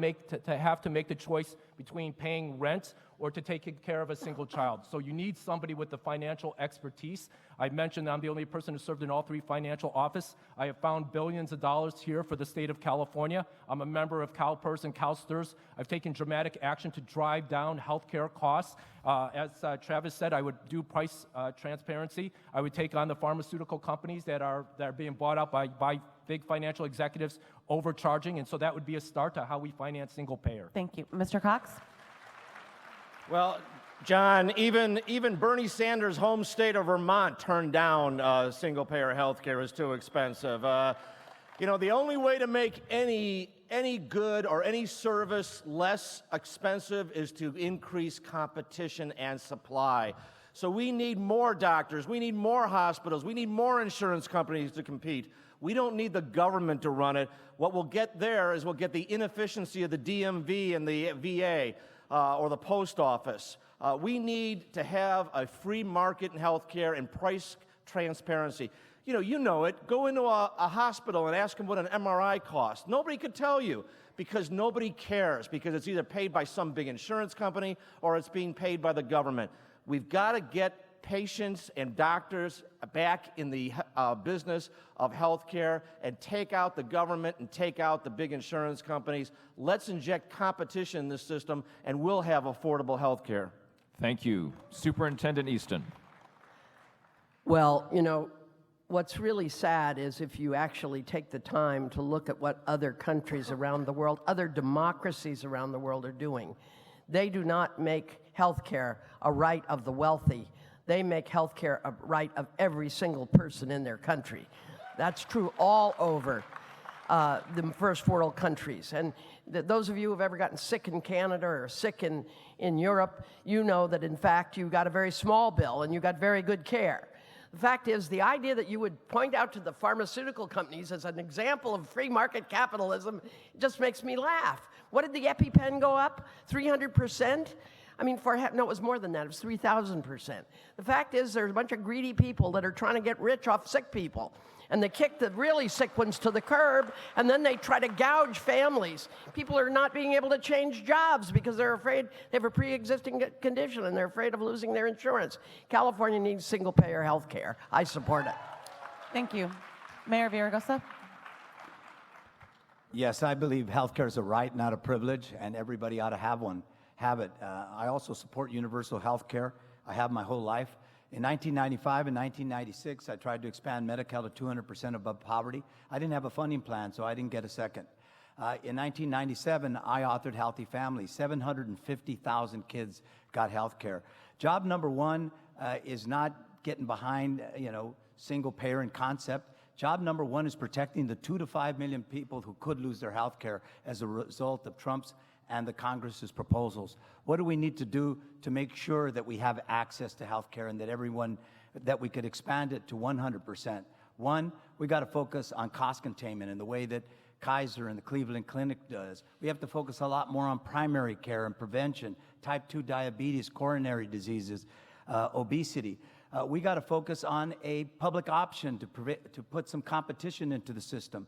make the choice between paying rent or to taking care of a single child. So you need somebody with the financial expertise. I mentioned I'm the only person who served in all three financial offices. I have found billions of dollars here for the state of California. I'm a member of CalPERS and CalSTRS. I've taken dramatic action to drive down healthcare costs. As Travis said, I would do price transparency. I would take on the pharmaceutical companies that are being bought out by big financial executives overcharging, and so that would be a start to how we finance single payer. Thank you. Mr. Cox? Well, John, even Bernie Sanders' home state of Vermont turned down single-payer health care is too expensive. You know, the only way to make any good or any service less expensive is to increase competition and supply. So we need more doctors, we need more hospitals, we need more insurance companies to compete. We don't need the government to run it. What we'll get there is we'll get the inefficiency of the DMV and the VA or the post office. We need to have a free market in healthcare and price transparency. You know it. Go into a hospital and ask them what an MRI costs. Nobody could tell you because nobody cares, because it's either paid by some big insurance company or it's being paid by the government. We've got to get patients and doctors back in the business of healthcare and take out the government and take out the big insurance companies. Let's inject competition in this system and we'll have affordable healthcare. Thank you. Superintendent Easton. Well, what's really sad is if you actually take the time to look at what other countries around the world, other democracies around the world are doing. They do not make healthcare a right of the wealthy. They make healthcare a right of every single person in their country. That's true all over the first world countries. And those of you who have ever gotten sick in Canada or sick in Europe, you know that in fact you got a very small bill and you got very good care. The fact is, the idea that you would point out to the pharmaceutical companies as an example of free market capitalism just makes me laugh. What did the EpiPen go up? 300%? I mean, no, it was more than that. It was 3,000%. The fact is, there's a bunch of greedy people that are trying to get rich off sick people. And they kick the really sick ones to the curb, and then they try to gouge families. People are not being able to change jobs because they're afraid they have a pre-existing condition and they're afraid of losing their insurance. California needs single-payer health care. I support it. Thank you. Mayor Villaraigosa? Yes, I believe healthcare is a right, not a privilege, and everybody ought to have it. I also support universal health care. I have my whole life. In 1995 and 1996, I tried to expand Medi-Cal to 200% above poverty. I didn't have a funding plan, so I didn't get a second. In 1997, I authored Healthy Families. 750,000 kids got health care. Job number one is not getting behind, single payer in concept. Job number one is protecting the 2 to 5 million people who could lose their health care as a result of Trump's and the Congress's proposals. What do we need to do to make sure that we have access to health care and that we could expand it to 100%? One, we got to focus on cost containment in the way that Kaiser and the Cleveland Clinic does. We have to focus a lot more on primary care and prevention, type 2 diabetes, coronary diseases, obesity. We got to focus on a public option to put some competition into the system.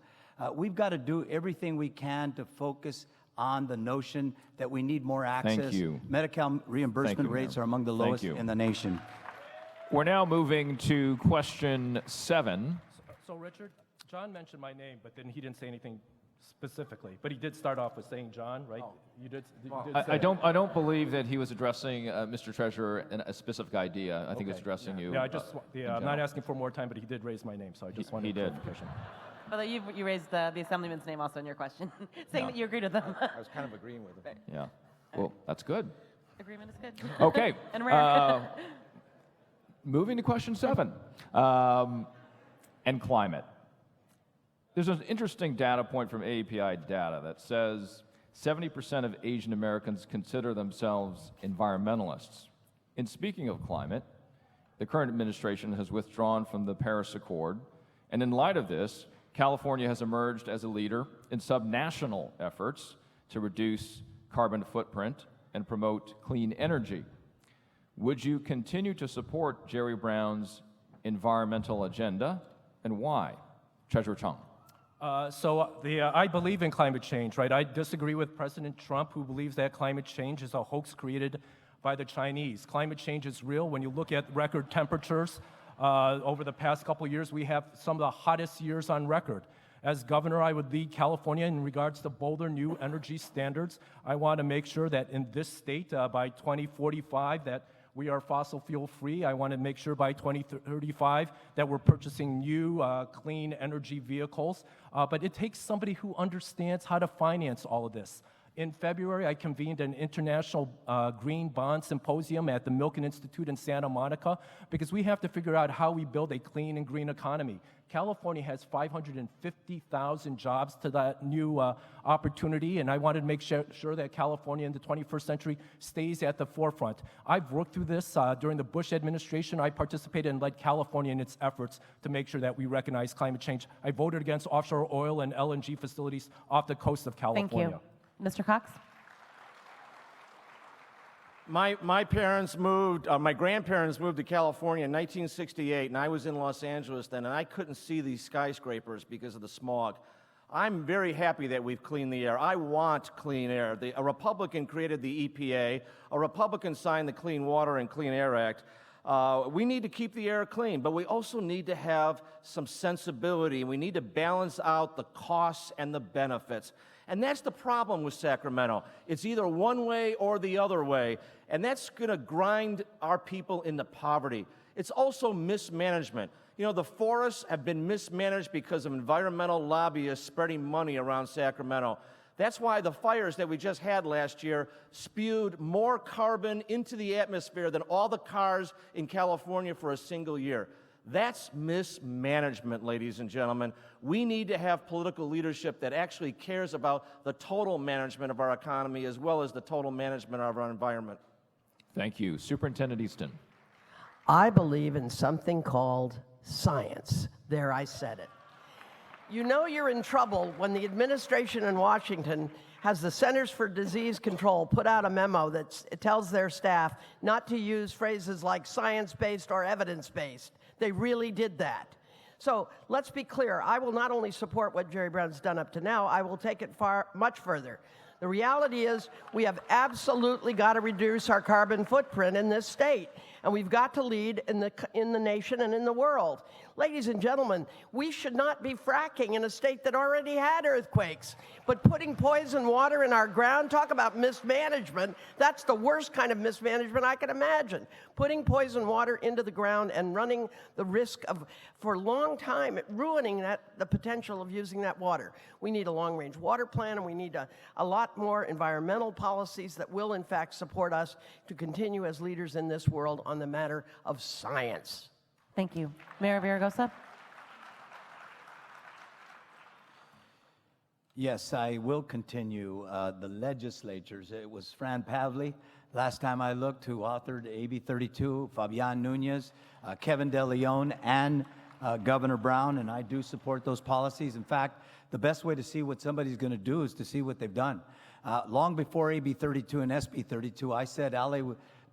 We've got to do everything we can to focus on the notion that we need more access. Thank you. Medi-Cal reimbursement rates are among the lowest in the nation. We're now moving to question 7. So Richard, John mentioned my name, but then he didn't say anything specifically. But he did start off with saying John, right? You did say I don't believe that he was addressing Mr. Treasurer a specific idea. I think he was addressing you. Yeah, I'm not asking for more time, but he did raise my name, so I just wanted clarification. Although you raised the Assemblyman's name also in your question, saying that you agreed with them. I was kind of agreeing with him. Yeah. Well, that's good. Agreement is good. Okay. And rare. Moving to question 7, and climate. There's an interesting data point from AAPI data that says 70% of Asian Americans consider themselves environmentalists. In speaking of climate, the current administration has withdrawn from the Paris Accord, and in light of this, California has emerged as a leader in subnational efforts to reduce carbon footprint and promote clean energy. Would you continue to support Jerry Brown's environmental agenda, and why? Treasurer Chung. I believe in climate change, right? I disagree with President Trump, who believes that climate change is a hoax created by the Chinese. Climate change is real. When you look at record temperatures, over the past couple of years, we have some of the hottest years on record. As governor, I would lead California in regards to bolder new energy standards. I want to make sure that in this state, by 2045, that we are fossil fuel free. I want to make sure by 2035 that we're purchasing new clean energy vehicles. But it takes somebody who understands how to finance all of this. In February, I convened an international green bond symposium at the Milken Institute in Santa Monica because we have to figure out how we build a clean and green economy. California has 550,000 jobs to that new opportunity, and I wanted to make sure that California in the 21st century stays at the forefront. I've worked through this during the Bush administration. I participated and led California in its efforts to make sure that we recognize climate change. I voted against offshore oil and LNG facilities off the coast of California. Thank you. Mr. Cox? My grandparents moved to California in 1968, and I was in Los Angeles then, and I couldn't see these skyscrapers because of the smog. I'm very happy that we've cleaned the air. I want clean air. A Republican created the EPA. A Republican signed the Clean Water and Clean Air Act. We need to keep the air clean, but we also need to have some sensibility, and we need to balance out the costs and the benefits. And that's the problem with Sacramento. It's either one way or the other way, and that's going to grind our people into poverty. It's also mismanagement. You know, the forests have been mismanaged because of environmental lobbyists spreading money around Sacramento. That's why the fires that we just had last year spewed more carbon into the atmosphere than all the cars in California for a single year. That's mismanagement, ladies and gentlemen. We need to have political leadership that actually cares about the total management of our economy as well as the total management of our environment. Thank you. Superintendent Easton. I believe in something called science. There, I said it. You know you're in trouble when the administration in Washington has the Centers for Disease Control put out a memo that tells their staff not to use phrases like science-based or evidence-based. They really did that. So let's be clear. I will not only support what Jerry Brown's done up to now, I will take it much further. The reality is we have absolutely got to reduce our carbon footprint in this state, and we've got to lead in the nation and in the world. Ladies and gentlemen, we should not be fracking in a state that already had earthquakes, but putting poison water in our ground, talk about mismanagement, that's the worst kind of mismanagement I can imagine. Putting poison water into the ground and running the risk of, for a long time, ruining the potential of using that water. We need a long-range water plan, and we need a lot more environmental policies that will, in fact, support us to continue as leaders in this world on the matter of science. Thank you. Mayor Villaraigosa? Yes, I will continue. The legislatures, it was Fran Pavley, last time I looked, who authored AB 32, Fabian Nunez, Kevin De Leon, and Governor Brown, and I do support those policies. In fact, the best way to see what somebody's going to do is to see what they've done. Long before AB 32 and SB 32, I said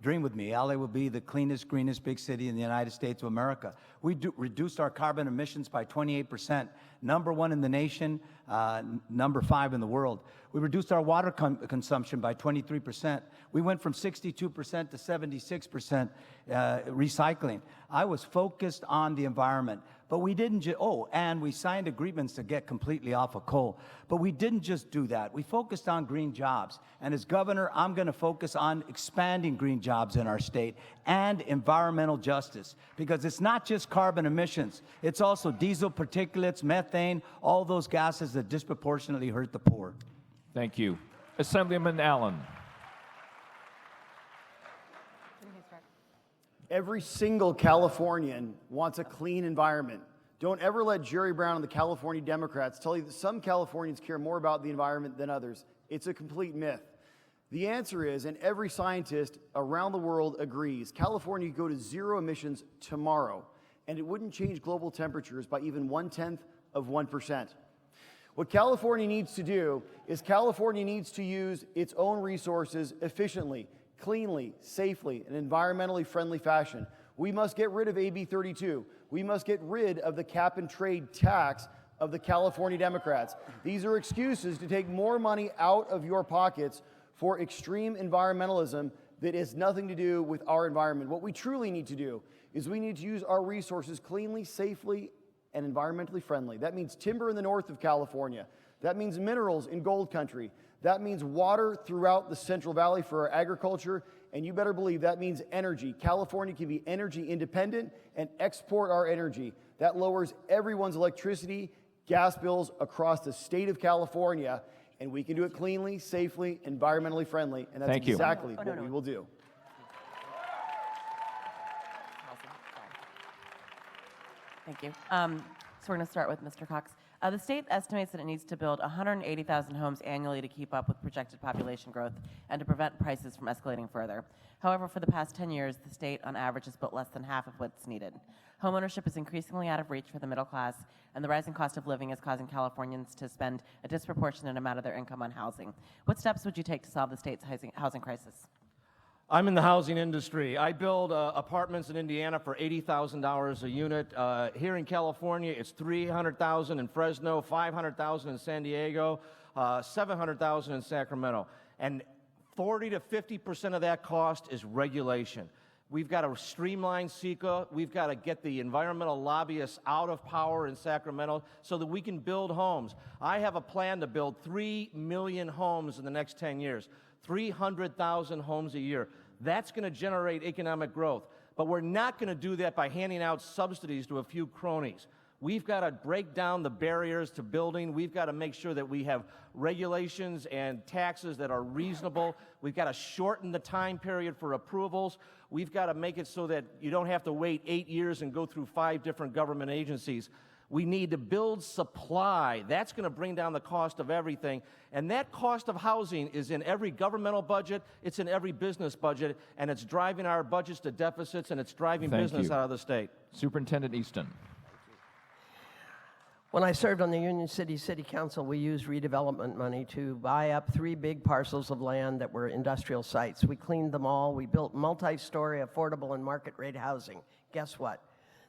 dream with me. LA will be the cleanest, greenest big city in the United States of America. We reduced our carbon emissions by 28%, #1 in the nation, #5 in the world. We reduced our water consumption by 23%. We went from 62% to 76% recycling. I was focused on the environment. But we didn't and we signed agreements to get completely off of coal. But we didn't just do that. We focused on green jobs. And as governor, I'm going to focus on expanding green jobs in our state and environmental justice. Because it's not just carbon emissions. It's also diesel particulates, methane, all those gases that disproportionately hurt the poor. Thank you. Assemblyman Allen. Every single Californian wants a clean environment. Don't ever let Jerry Brown and the California Democrats tell you that some Californians care more about the environment than others. It's a complete myth. The answer is, and every scientist around the world agrees, California could go to zero emissions tomorrow, and it wouldn't change global temperatures by even 0.1%. What California needs to do is California needs to use its own resources efficiently, cleanly, safely, and environmentally friendly fashion. We must get rid of AB 32. We must get rid of the cap and trade tax of the California Democrats. These are excuses to take more money out of your pockets for extreme environmentalism that has nothing to do with our environment. What we truly need to do is we need to use our resources cleanly, safely, and environmentally friendly. That means timber in the north of California. That means minerals in gold country. That means water throughout the Central Valley for our agriculture, and you better believe that means energy. California can be energy independent and export our energy. That lowers everyone's electricity, gas bills across the state of California, and we can do it cleanly, safely, environmentally friendly, and that's exactly what we will do. Thank you. So we're going to start with Mr. Cox. The state estimates that it needs to build 180,000 homes annually to keep up with projected population growth and to prevent prices from escalating further. However, for the past 10 years, the state on average has built less than half of what's needed. Homeownership is increasingly out of reach for the middle class, and the rising cost of living is causing Californians to spend a disproportionate amount of their income on housing. What steps would you take to solve the state's housing crisis? I'm in the housing industry. I build apartments in Indiana for $80,000 a unit. Here in California, it's $300,000 in Fresno, $500,000 in San Diego, $700,000 in Sacramento. And 40 to 50% of that cost is regulation. We've got to streamline CEQA. We've got to get the environmental lobbyists out of power in Sacramento so that we can build homes. I have a plan to build 3 million homes in the next 10 years, 300,000 homes a year. That's going to generate economic growth. But we're not going to do that by handing out subsidies to a few cronies. We've got to break down the barriers to building. We've got to make sure that we have regulations and taxes that are reasonable. We've got to shorten the time period for approvals. We've got to make it so that you don't have to wait 8 years and go through 5 different government agencies. We need to build supply. That's going to bring down the cost of everything. And that cost of housing is in every governmental budget, it's in every business budget, and it's driving our budgets to deficits, and it's driving business out of the state. Superintendent Easton. When I served on the Union City City Council, we used redevelopment money to buy up 3 big parcels of land that were industrial sites. We cleaned them all. We built multi-story, affordable, and market-rate housing. Guess what?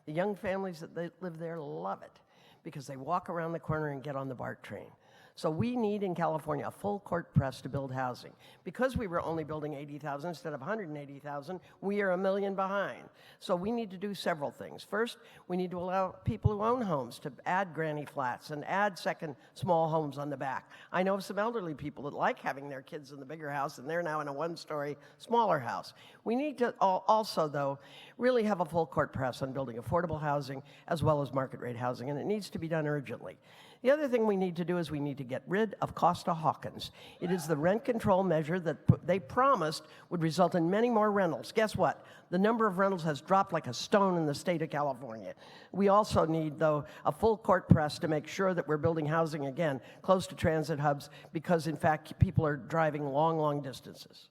The young families that live there love it because they walk around the corner and get on the BART train. So we need in California a full court press to build housing. Because we were only building 80,000 instead of 180,000, we are $1 million behind. So we need to do several things. First, we need to allow people who own homes to add granny flats and add second small homes on the back. I know of some elderly people that like having their kids in the bigger house, and they're now in a 1-story smaller house. We need to also, though, really have a full court press on building affordable housing as well as market rate housing, and it needs to be done urgently. The other thing we need to do is we need to get rid of Costa-Hawkins. It is the rent control measure that they promised would result in many more rentals. Guess what? The number of rentals has dropped like a stone in the state of California. We also need, though, a full court press to make sure that we're building housing again close to transit hubs because, in fact, people are driving long, long distances.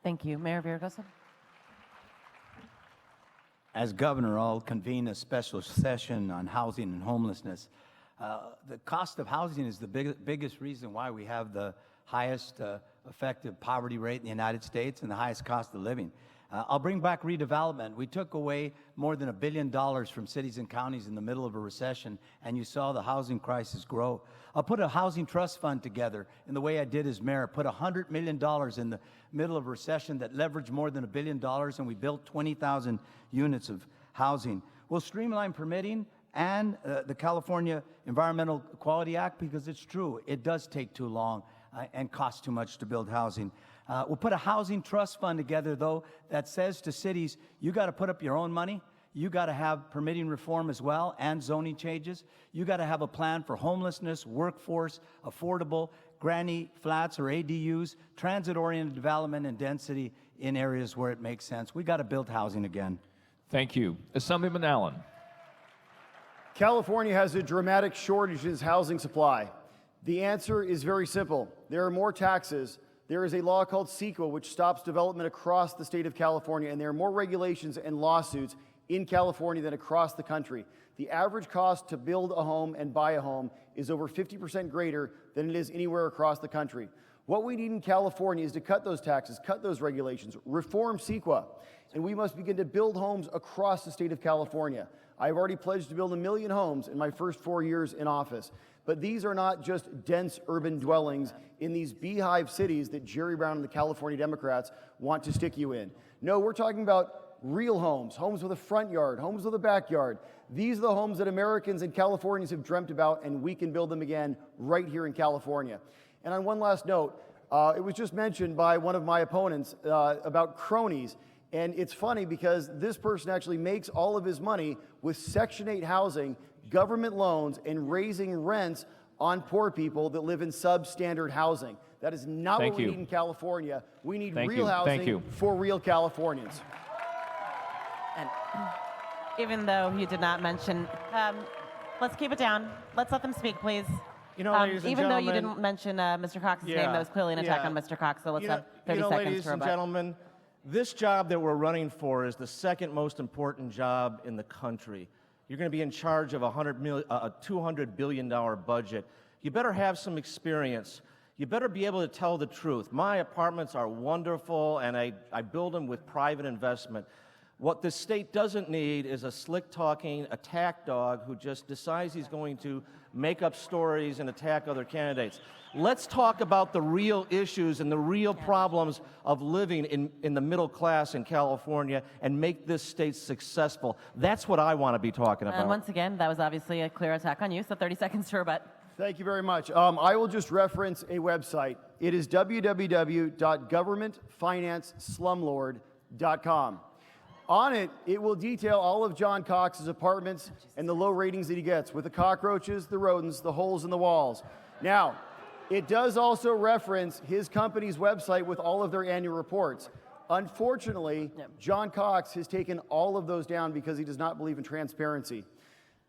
Thank you. Mayor Villaraigosa. As governor, I'll convene a special session on housing and homelessness. The cost of housing is the biggest reason why we have the highest effective poverty rate in the United States and the highest cost of living. I'll bring back redevelopment. We took away more than $1 billion from cities and counties in the middle of a recession, and you saw the housing crisis grow. I'll put a housing trust fund together in the way I did as mayor, put $100 million in the middle of a recession that leveraged more than $1 billion, and we built 20,000 units of housing. We'll streamline permitting and the California Environmental Quality Act, because it's true, it does take too long and cost too much to build housing. We'll put a housing trust fund together, though, that says to cities, you got to put up your own money. You got to have permitting reform as well and zoning changes. You got to have a plan for homelessness, workforce, affordable, granny flats or ADUs, transit-oriented development and density in areas where it makes sense. We got to build housing again. Thank you. Assemblyman Allen. California has a dramatic shortage in its housing supply. The answer is very simple. There are more taxes. There is a law called CEQA, which stops development across the state of California, and there are more regulations and lawsuits in California than across the country. The average cost to build a home and buy a home is over 50% greater than it is anywhere across the country. What we need in California is to cut those taxes, cut those regulations, reform CEQA, and we must begin to build homes across the state of California. I've already pledged to build 1 million homes in my first 4 years in office. But these are not just dense urban dwellings in these beehive cities that Jerry Brown and the California Democrats want to stick you in. No, we're talking about real homes, homes with a front yard, homes with a backyard. These are the homes that Americans and Californians have dreamt about, and we can build them again right here in California. And on one last note, it was just mentioned by one of my opponents about cronies. And it's funny because this person actually makes all of his money with Section 8 housing, government loans, and raising rents on poor people that live in substandard housing. That is not what we need in California. We need real housing for real Californians. And even though you did not mention, let's keep it down. Let's let them speak, please. You know, ladies and even though gentlemen, you didn't mention Mr. Cox's name, that was clearly an attack on Mr. Cox, so let's have 30 seconds ladies to and rebut. gentlemen, this job that we're running for is the second most important job in the country. You're going to be in charge of a $200 billion budget. You better have some experience. You better be able to tell the truth. My apartments are wonderful, and I build them with private investment. What this state doesn't need is a slick-talking attack dog who just decides he's going to make up stories and attack other candidates. Let's talk about the real issues and the real problems of living in the middle class in California and make this state successful. That's what I want to be talking about. And once again, that was obviously a clear attack on you, so 30 seconds to rebut. Thank you very much. I will just reference a website. It is www.governmentfinanceslumlord.com. On it, it will detail all of John Cox's apartments and the low ratings that he gets with the cockroaches, the rodents, the holes in the walls. Now, it does also reference his company's website with all of their annual reports. Unfortunately, John Cox has taken all of those down because he does not believe in transparency.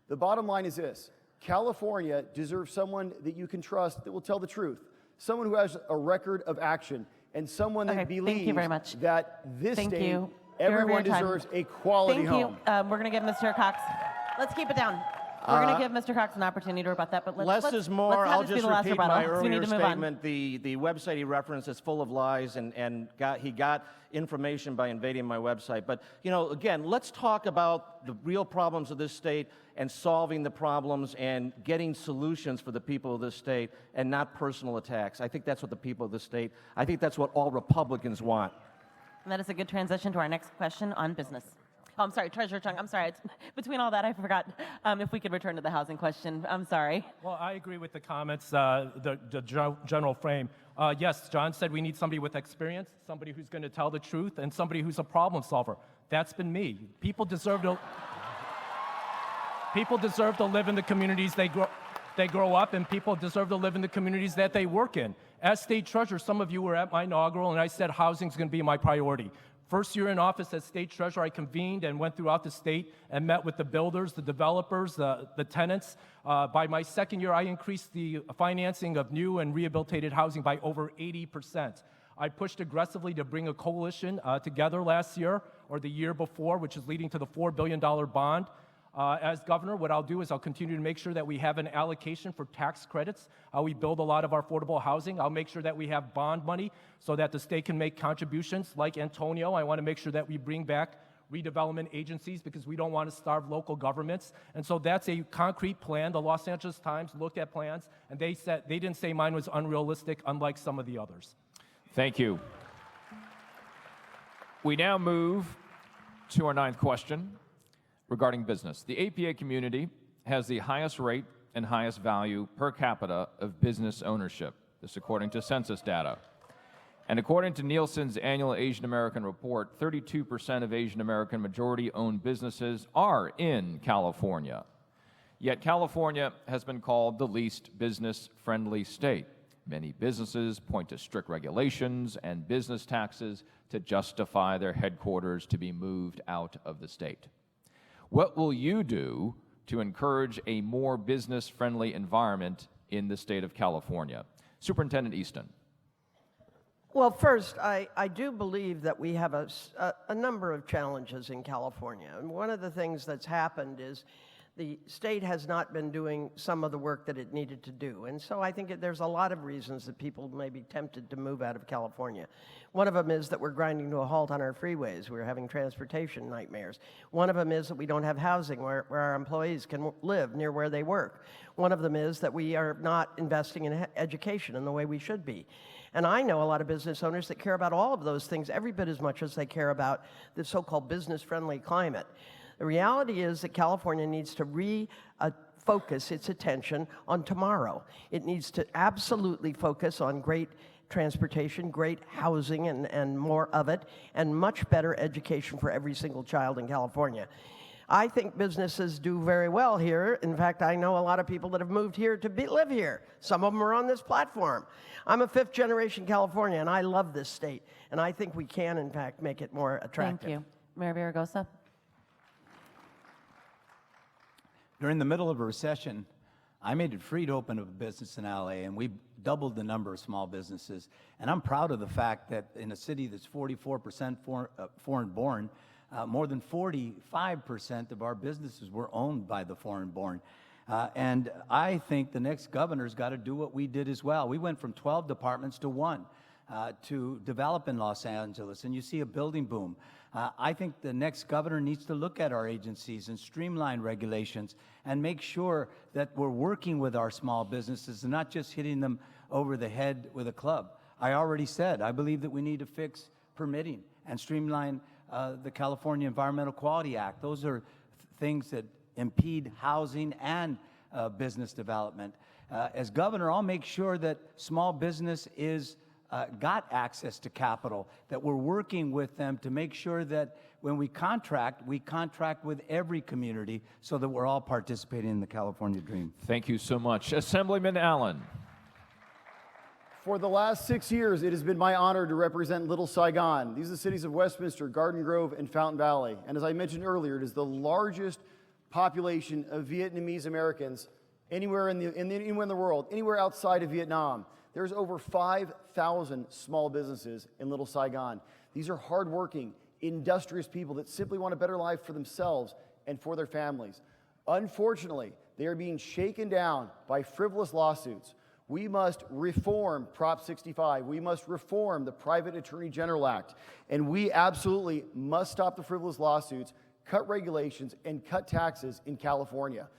The bottom line is this: California deserves someone that you can trust, that will tell the truth, someone who has a record of action, and someone that believes thank you very much. that this Thank state, you. everyone Your time. deserves a quality Thank home. you. We're going to give Mr. Cox. Let's keep it down. We're going to give Mr. Cox an opportunity to rebut that, but Less is more. let's have I'll this be just the last repeat rebuttal, my 'cause we need earlier to move on. statement. The website he referenced is full of lies, and he got information by invading my website. But, you know, again, let's talk about the real problems of this state and solving the problems and getting solutions for the people of this state and not personal attacks. I think that's what the people of this state, I think that's what all Republicans want. And that is a good transition to our next question on business. Oh, I'm sorry, Treasurer Chung. I'm sorry. Between all that, I forgot if we could return to the housing question. I'm sorry. Well, I agree with the comments, the general frame. Yes, John said we need somebody with experience, somebody who's going to tell the truth, and somebody who's a problem solver. That's been me. People deserve to live in the communities they grow up, and people deserve to live in the communities that they work in. As state treasurer, some of you were at my inaugural, and I said housing's going to be my priority. First year in office as state treasurer, I convened and went throughout the state and met with the builders, the developers, the tenants. By my second year, I increased the financing of new and rehabilitated housing by over 80%. I pushed aggressively to bring a coalition together last year or the year before, which is leading to the $4 billion bond. As governor, what I'll do is I'll continue to make sure that we have an allocation for tax credits. We build a lot of our affordable housing. I'll make sure that we have bond money so that the state can make contributions. Like Antonio, I want to make sure that we bring back redevelopment agencies because we don't want to starve local governments. And so that's a concrete plan. The Los Angeles Times looked at plans, and they didn't say mine was unrealistic, unlike some of the others. Thank you. We now move to our ninth question regarding business. The APA community has the highest rate and highest value per capita of business ownership. This according to census data. And according to Nielsen's annual Asian American report, 32% of Asian American majority-owned businesses are in California. Yet California has been called the least business-friendly state. Many businesses point to strict regulations and business taxes to justify their headquarters to be moved out of the state. What will you do to encourage a more business-friendly environment in the state of California? Superintendent Easton. Well, first, I do believe that we have a number of challenges in California. And one of the things that's happened is the state has not been doing some of the work that it needed to do. And so I think there's a lot of reasons that people may be tempted to move out of California. One of them is that we're grinding to a halt on our freeways. We're having transportation nightmares. One of them is that we don't have housing where our employees can live near where they work. One of them is that we are not investing in education in the way we should be. And I know a lot of business owners that care about all of those things every bit as much as they care about the so-called business-friendly climate. The reality is that California needs to refocus its attention on tomorrow. It needs to absolutely focus on great transportation, great housing, and more of it, and much better education for every single child in California. I think businesses do very well here. In fact, I know a lot of people that have moved here to live here. Some of them are on this platform. I'm a fifth-generation Californian, and I love this state. And I think we can, in fact, make it more attractive. Thank you. Mayor Villaraigosa. During the middle of a recession, I made it free to open a business in LA, and we doubled the number of small businesses. And I'm proud of the fact that in a city that's 44% foreign-born, more than 45% of our businesses were owned by the foreign-born. And I think the next governor's got to do what we did as well. We went from 12 departments to 1 to develop in Los Angeles, and you see a building boom. I think the next governor needs to look at our agencies and streamline regulations and make sure that we're working with our small businesses and not just hitting them over the head with a club. I already said, I believe that we need to fix permitting and streamline the California Environmental Quality Act. Those are things that impede housing and business development. As governor, I'll make sure that small business is got access to capital, that we're working with them to make sure that when we contract with every community so that we're all participating in the California dream. Thank you so much. Assemblyman Allen. For the last 6 years, it has been my honor to represent Little Saigon. These are the cities of Westminster, Garden Grove, and Fountain Valley. And as I mentioned earlier, it is the largest population of Vietnamese Americans anywhere anywhere in the world, anywhere outside of Vietnam. There's over 5,000 small businesses in Little Saigon. These are hardworking, industrious people that simply want a better life for themselves and for their families. Unfortunately, they are being shaken down by frivolous lawsuits. We must reform Prop 65. We must reform the Private Attorney General Act. And we absolutely must stop the frivolous lawsuits, cut regulations, and cut taxes in California.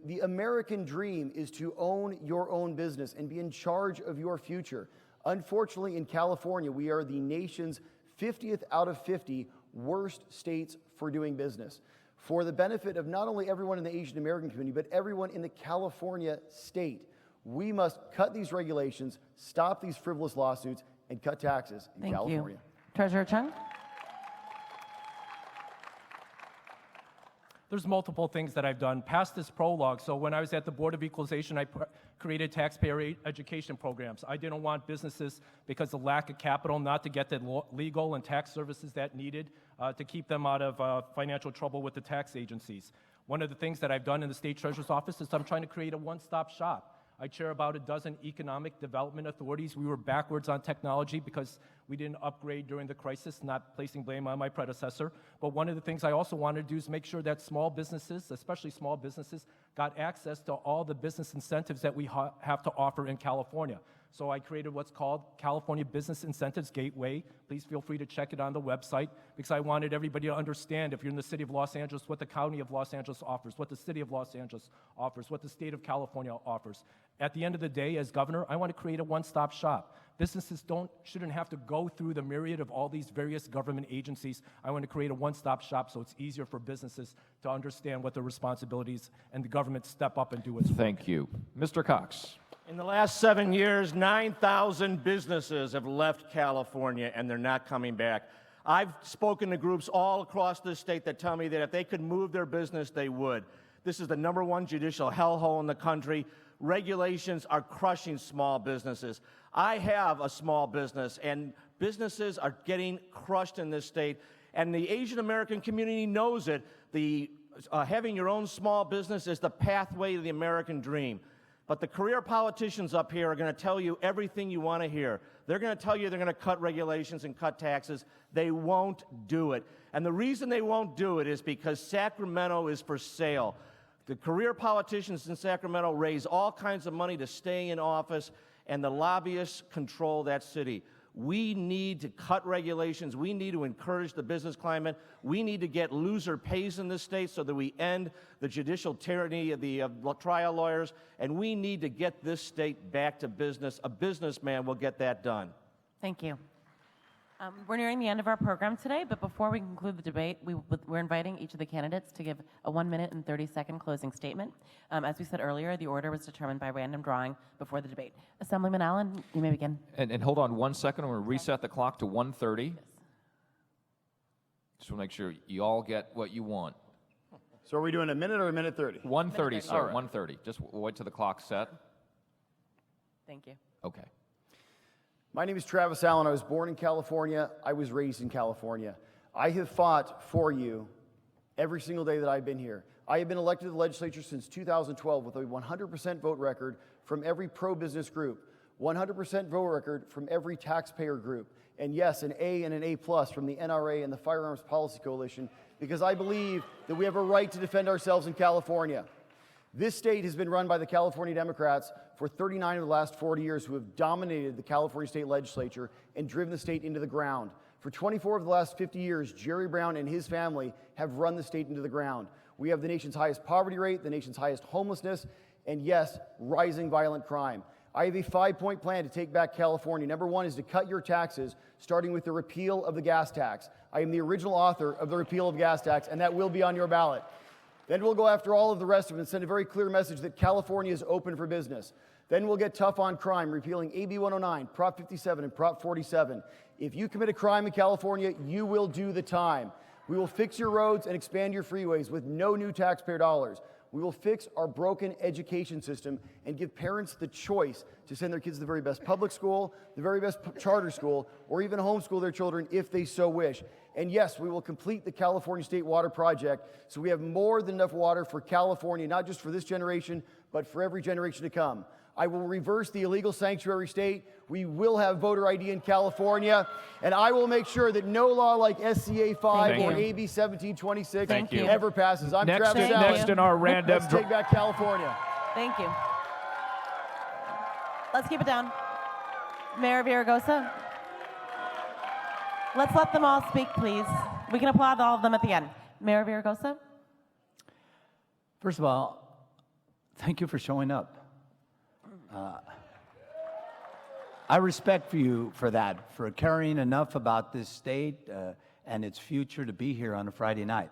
The American dream is to own your own business and be in charge of your future. Unfortunately, in California, we are the nation's 50th out of 50 worst states for doing business. For the benefit of not only everyone in the Asian American community, but everyone in the California state, we must cut these regulations, stop these frivolous lawsuits, and cut taxes in California. Treasurer Chung? There's multiple things that I've done past this prologue. So when I was at the Board of Equalization, I created taxpayer education programs. I didn't want businesses, because of lack of capital, not to get the legal and tax services that needed to keep them out of financial trouble with the tax agencies. One of the things that I've done in the State Treasurer's Office is I'm trying to create a one-stop shop. I chair about a dozen economic development authorities. We were backwards on technology because we didn't upgrade during the crisis, not placing blame on my predecessor. But one of the things I also wanted to do is make sure that small businesses, especially small businesses, got access to all the business incentives that we have to offer in California. So I created what's called California Business Incentives Gateway. Please feel free to check it on the website, because I wanted everybody to understand, if you're in the city of Los Angeles, what the county of Los Angeles offers, what the city of Los Angeles offers, what the state of California offers. At the end of the day, as governor, I want to create a one-stop shop. Businesses shouldn't have to go through the myriad of all these various government agencies. I want to create a one-stop shop so it's easier for businesses to understand what their responsibilities and the government step up and do its work. Thank you. Mr. Cox. In the last 7 years, 9,000 businesses have left California, and they're not coming back. I've spoken to groups all across this state that tell me that if they could move their business, they would. This is the #1 judicial hellhole in the country. Regulations are crushing small businesses. I have a small business, and businesses are getting crushed in this state, and the Asian American community knows it. Having your own small business is the pathway to the American dream. But the career politicians up here are going to tell you everything you want to hear. They're going to tell you they're going to cut regulations and cut taxes. They won't do it. And the reason they won't do it is because Sacramento is for sale. The career politicians in Sacramento raise all kinds of money to stay in office, and the lobbyists control that city. We need to cut regulations. We need to encourage the business climate. We need to get loser pays in this state so that we end the judicial tyranny of the trial lawyers, and we need to get this state back to business. A businessman will get that done. Thank you. We're nearing the end of our program today, but before we conclude the debate, we're inviting each of the candidates to give a 1 minute and 30-second closing statement. As we said earlier, the order was determined by random drawing before the debate. Assemblyman Allen, you may begin. And hold on 1 second. I'm going to reset the clock to 1:30. Yes. Just want to make sure you all get what you want. So are we doing a minute or a minute 30? 1:30, sir. All right. 1:30. Just wait till the clock's set. Thank you. Okay. My name is Travis Allen. I was born in California. I was raised in California. I have fought for you every single day that I've been here. I have been elected to the legislature since 2012 with a 100% vote record from every pro-business group, 100% vote record from every taxpayer group, and yes, an A and an A+ from the NRA and the Firearms Policy Coalition, because I believe that we have a right to defend ourselves in California. This state has been run by the California Democrats for 39 of the last 40 years, who have dominated the California state legislature and driven the state into the ground. For 24 of the last 50 years, Jerry Brown and his family have run the state into the ground. We have the nation's highest poverty rate, the nation's highest homelessness, and yes, rising violent crime. I have a 5-point plan to take back California. Number 1 is to cut your taxes, starting with the repeal of the gas tax. I am the original author of the repeal of gas tax, and that will be on your ballot. Then we'll go after all of the rest of it and send a very clear message that California is open for business. Then we'll get tough on crime, repealing AB 109, Prop 57, and Prop 47. If you commit a crime in California, you will do the time. We will fix your roads and expand your freeways with no new taxpayer dollars. We will fix our broken education system and give parents the choice to send their kids to the very best public school, the very best charter school, or even homeschool their children if they so wish. And yes, we will complete the California State Water Project so we have more than enough water for California, not just for this generation, but for every generation to come. I will reverse the illegal sanctuary state. We will have voter ID in California. And I will make sure that no law like SCA 5 or AB 1726 ever passes. I'm Travis Allen. Next in our random. Let's take back California. Thank you. Let's keep it down. Mayor Villaraigosa. Let's let them all speak, please. We can applaud all of them at the end. Mayor Villaraigosa. First of all, thank you for showing up. I respect you for that, for caring enough about this state and its future to be here on a Friday night.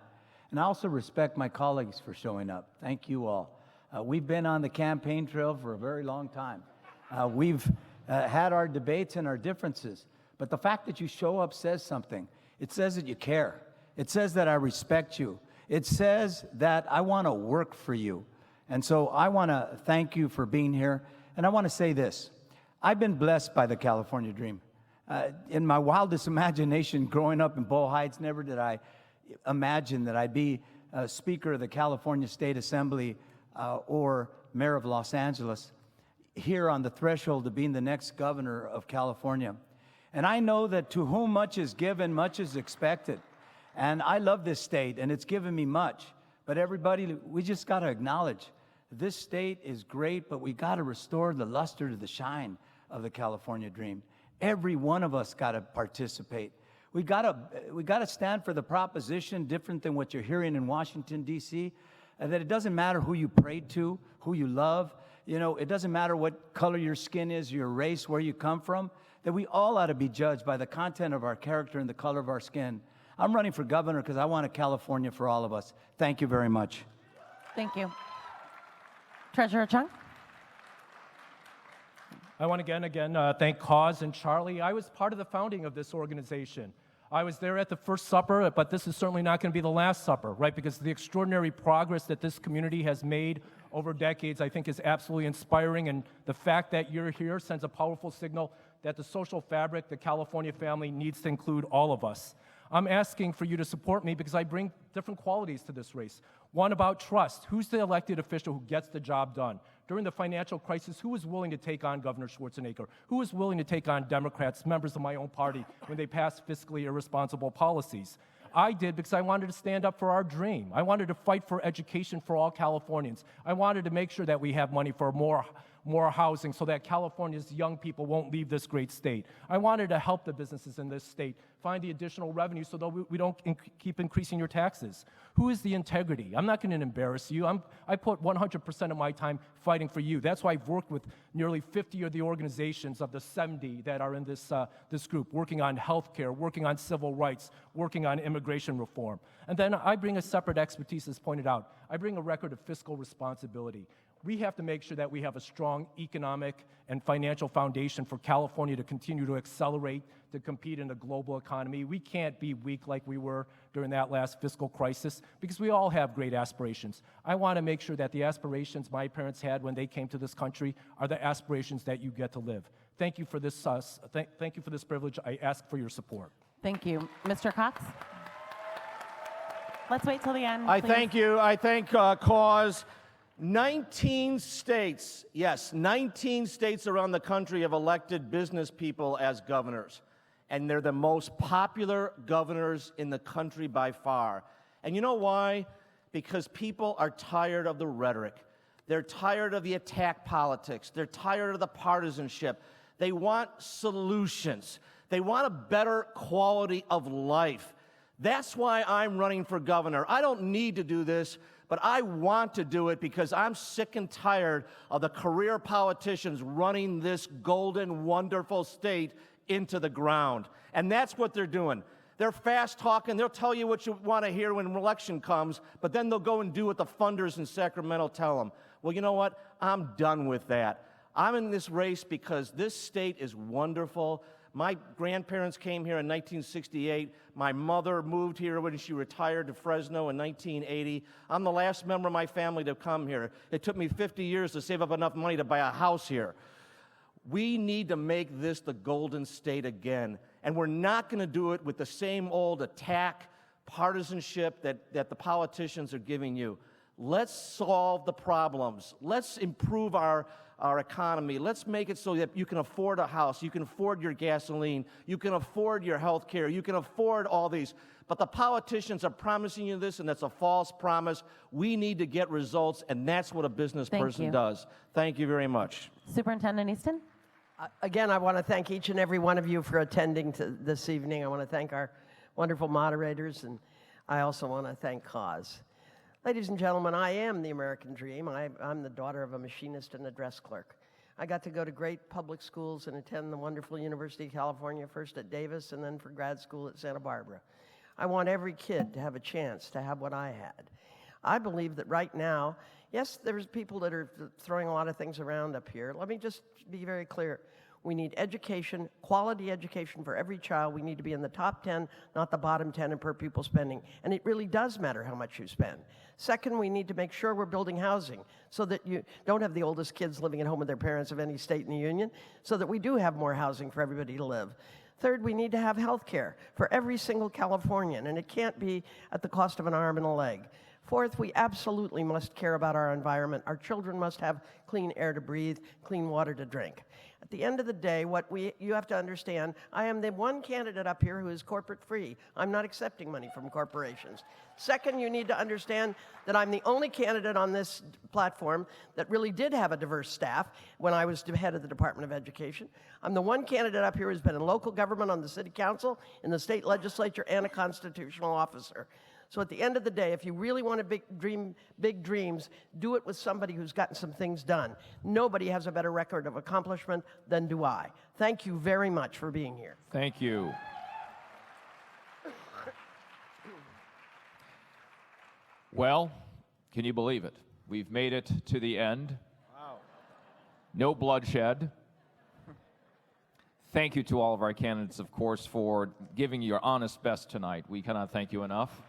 And I also respect my colleagues for showing up. Thank you all. We've been on the campaign trail for a very long time. We've had our debates and our differences, but the fact that you show up says something. It says that you care. It says that I respect you. It says that I want to work for you. And so I want to thank you for being here. And I want to say this. I've been blessed by the California dream. In my wildest imagination, growing up in Bow Heights, never did I imagine that I'd be Speaker of the California State Assembly or Mayor of Los Angeles, here on the threshold of being the next governor of California. And I know that to whom much is given, much is expected. And I love this state, and it's given me much. But everybody, we just got to acknowledge this state is great, but we got to restore the luster to the shine of the California dream. Every one of us got to participate. We got to stand for the proposition, different than what you're hearing in Washington, D.C., that it doesn't matter who you pray to, who you love. You know, it doesn't matter what color your skin is, your race, where you come from, that we all ought to be judged by the content of our character and the color of our skin. I'm running for governor because I want a California for all of us. Thank you very much. Thank you. Treasurer Chung. I want to again thank Cause and Charlie. I was part of the founding of this organization. I was there at the first supper, but this is certainly not going to be the last supper, right? Because the extraordinary progress that this community has made over decades, I think, is absolutely inspiring. And the fact that you're here sends a powerful signal that the social fabric, the California family, needs to include all of us. I'm asking for you to support me because I bring different qualities to this race. One about trust. Who's the elected official who gets the job done? During the financial crisis, who was willing to take on Governor Schwarzenegger? Who was willing to take on Democrats, members of my own party, when they passed fiscally irresponsible policies? I did because I wanted to stand up for our dream. I wanted to fight for education for all Californians. I wanted to make sure that we have money for more housing so that California's young people won't leave this great state. I wanted to help the businesses in this state find the additional revenue so that we don't keep increasing your taxes. Who is the integrity? I'm not going to embarrass you. I put 100% of my time fighting for you. That's why I've worked with nearly 50 of the organizations of the 70 that are in this group, working on healthcare, working on civil rights, working on immigration reform. And then I bring a separate expertise, as pointed out. I bring a record of fiscal responsibility. We have to make sure that we have a strong economic and financial foundation for California to continue to accelerate, to compete in the global economy. We can't be weak like we were during that last fiscal crisis because we all have great aspirations. I want to make sure that the aspirations my parents had when they came to this country are the aspirations that you get to live. Thank you for this, thank you for this privilege. I ask for your support. Thank you. Mr. Cox? Let's wait till the end, I please. thank you. I thank Cause. 19 states, yes, 19 states around the country have elected business people as governors. And they're the most popular governors in the country by far. And you know why? Because people are tired of the rhetoric. They're tired of the attack politics. They're tired of the partisanship. They want solutions. They want a better quality of life. That's why I'm running for governor. I don't need to do this, but I want to do it because I'm sick and tired of the career politicians running this golden, wonderful state into the ground. And that's what they're doing. They're fast talking. They'll tell you what you want to hear when election comes, but then they'll go and do what the funders in Sacramento tell them. Well, you know what? I'm done with that. I'm in this race because this state is wonderful. My grandparents came here in 1968. My mother moved here when she retired to Fresno in 1980. I'm the last member of my family to come here. It took me 50 years to save up enough money to buy a house here. We need to make this the golden state again. And we're not going to do it with the same old attack, partisanship that the politicians are giving you. Let's solve the problems. Let's improve our economy. Let's make it so that you can afford a house, you can afford your gasoline, you can afford your health care, you can afford all these. But the politicians are promising you this, and that's a false promise. We need to get results, and that's what a business person does. Thank you very much. Superintendent Easton? Again, I want to thank each and every one of you for attending this evening. I want to thank our wonderful moderators, and I also want to thank Cause. Ladies and gentlemen, I am the American dream. I'm the daughter of a machinist and a dress clerk. I got to go to great public schools and attend the wonderful University of California, first at Davis and then for grad school at Santa Barbara. I want every kid to have a chance to have what I had. I believe that right now, yes, there's people that are throwing a lot of things around up here. Let me just be very clear. We need education, quality education for every child. We need to be in the top 10, not the bottom 10 in per pupil spending. And it really does matter how much you spend. Second, we need to make sure we're building housing so that you don't have the oldest kids living at home with their parents of any state in the union, so that we do have more housing for everybody to live. Third, we need to have health care for every single Californian, and it can't be at the cost of an arm and a leg. Fourth, we absolutely must care about our environment. Our children must have clean air to breathe, clean water to drink. At the end of the day, you have to understand, I am the one candidate up here who is corporate-free. I'm not accepting money from corporations. Second, you need to understand that I'm the only candidate on this platform that really did have a diverse staff when I was head of the Department of Education. I'm the one candidate up here who's been in local government, on the city council, in the state legislature, and a constitutional officer. So at the end of the day, if you really want to dream big dreams, do it with somebody who's gotten some things done. Nobody has a better record of accomplishment than do I. Thank you very much for being here. Thank you. Well, can you believe it? We've made it to the end. Wow. No bloodshed. Thank you to all of our candidates, of course, for giving your honest best tonight. We cannot thank you enough.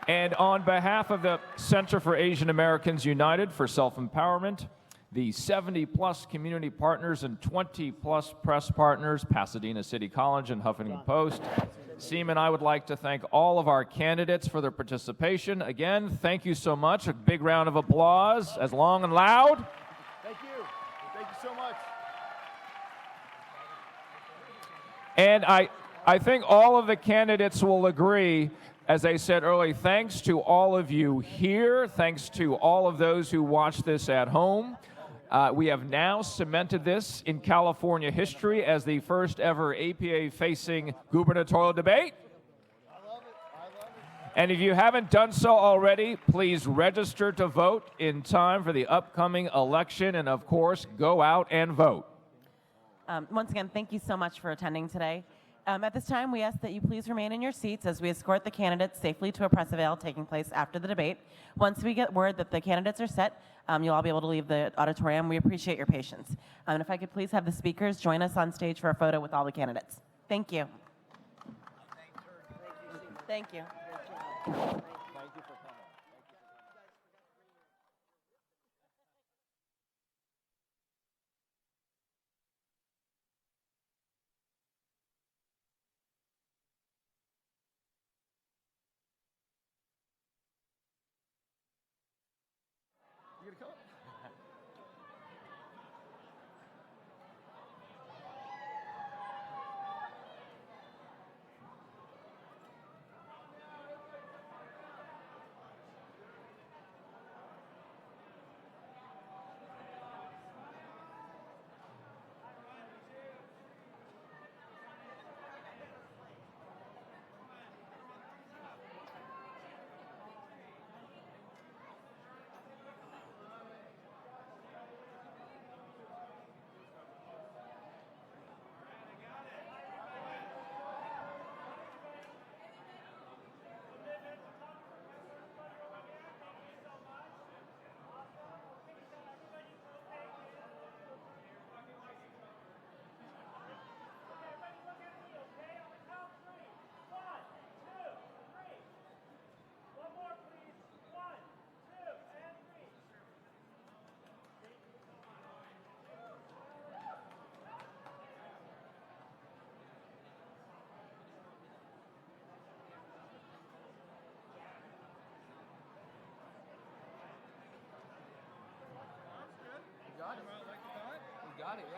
And on behalf of the Center for Asian Americans United for Self-Empowerment, the 70-plus community partners and 20-plus press partners, Pasadena City College and Huffington Post, Seaman, I would like to thank all of our candidates for their participation. Again, thank you so much. A big round of applause, as long and loud. Thank you. Thank you so much. And I think all of the candidates will agree, as I said earlier, thanks to all of you here, thanks to all of those who watch this at home. We have now cemented this in California history as the first ever APA facing gubernatorial debate. I love it. And if you haven't done so already, please register to vote in time for the upcoming election, and of course, go out and vote. Once again, thank you so much for attending today. At this time, we ask that you please remain in your seats as we escort the candidates safely to a press avail taking place after the debate. Once we get word that the candidates are set, you'll all be able to leave the auditorium. We appreciate your patience. And if I could please have the speakers join us on stage for a photo with all the candidates. Thank you. Thank you.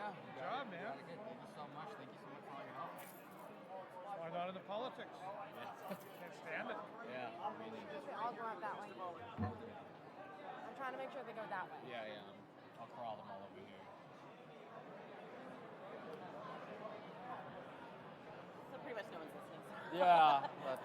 Yeah. Good job, man. Thank you so much. Thank you so much for all your help. I got into politics. Can't stand it. Yeah. I'll go out that way. I'm trying to make sure they go that way. Yeah. I'll crawl them all over here. So pretty much no one's listening. Yeah. But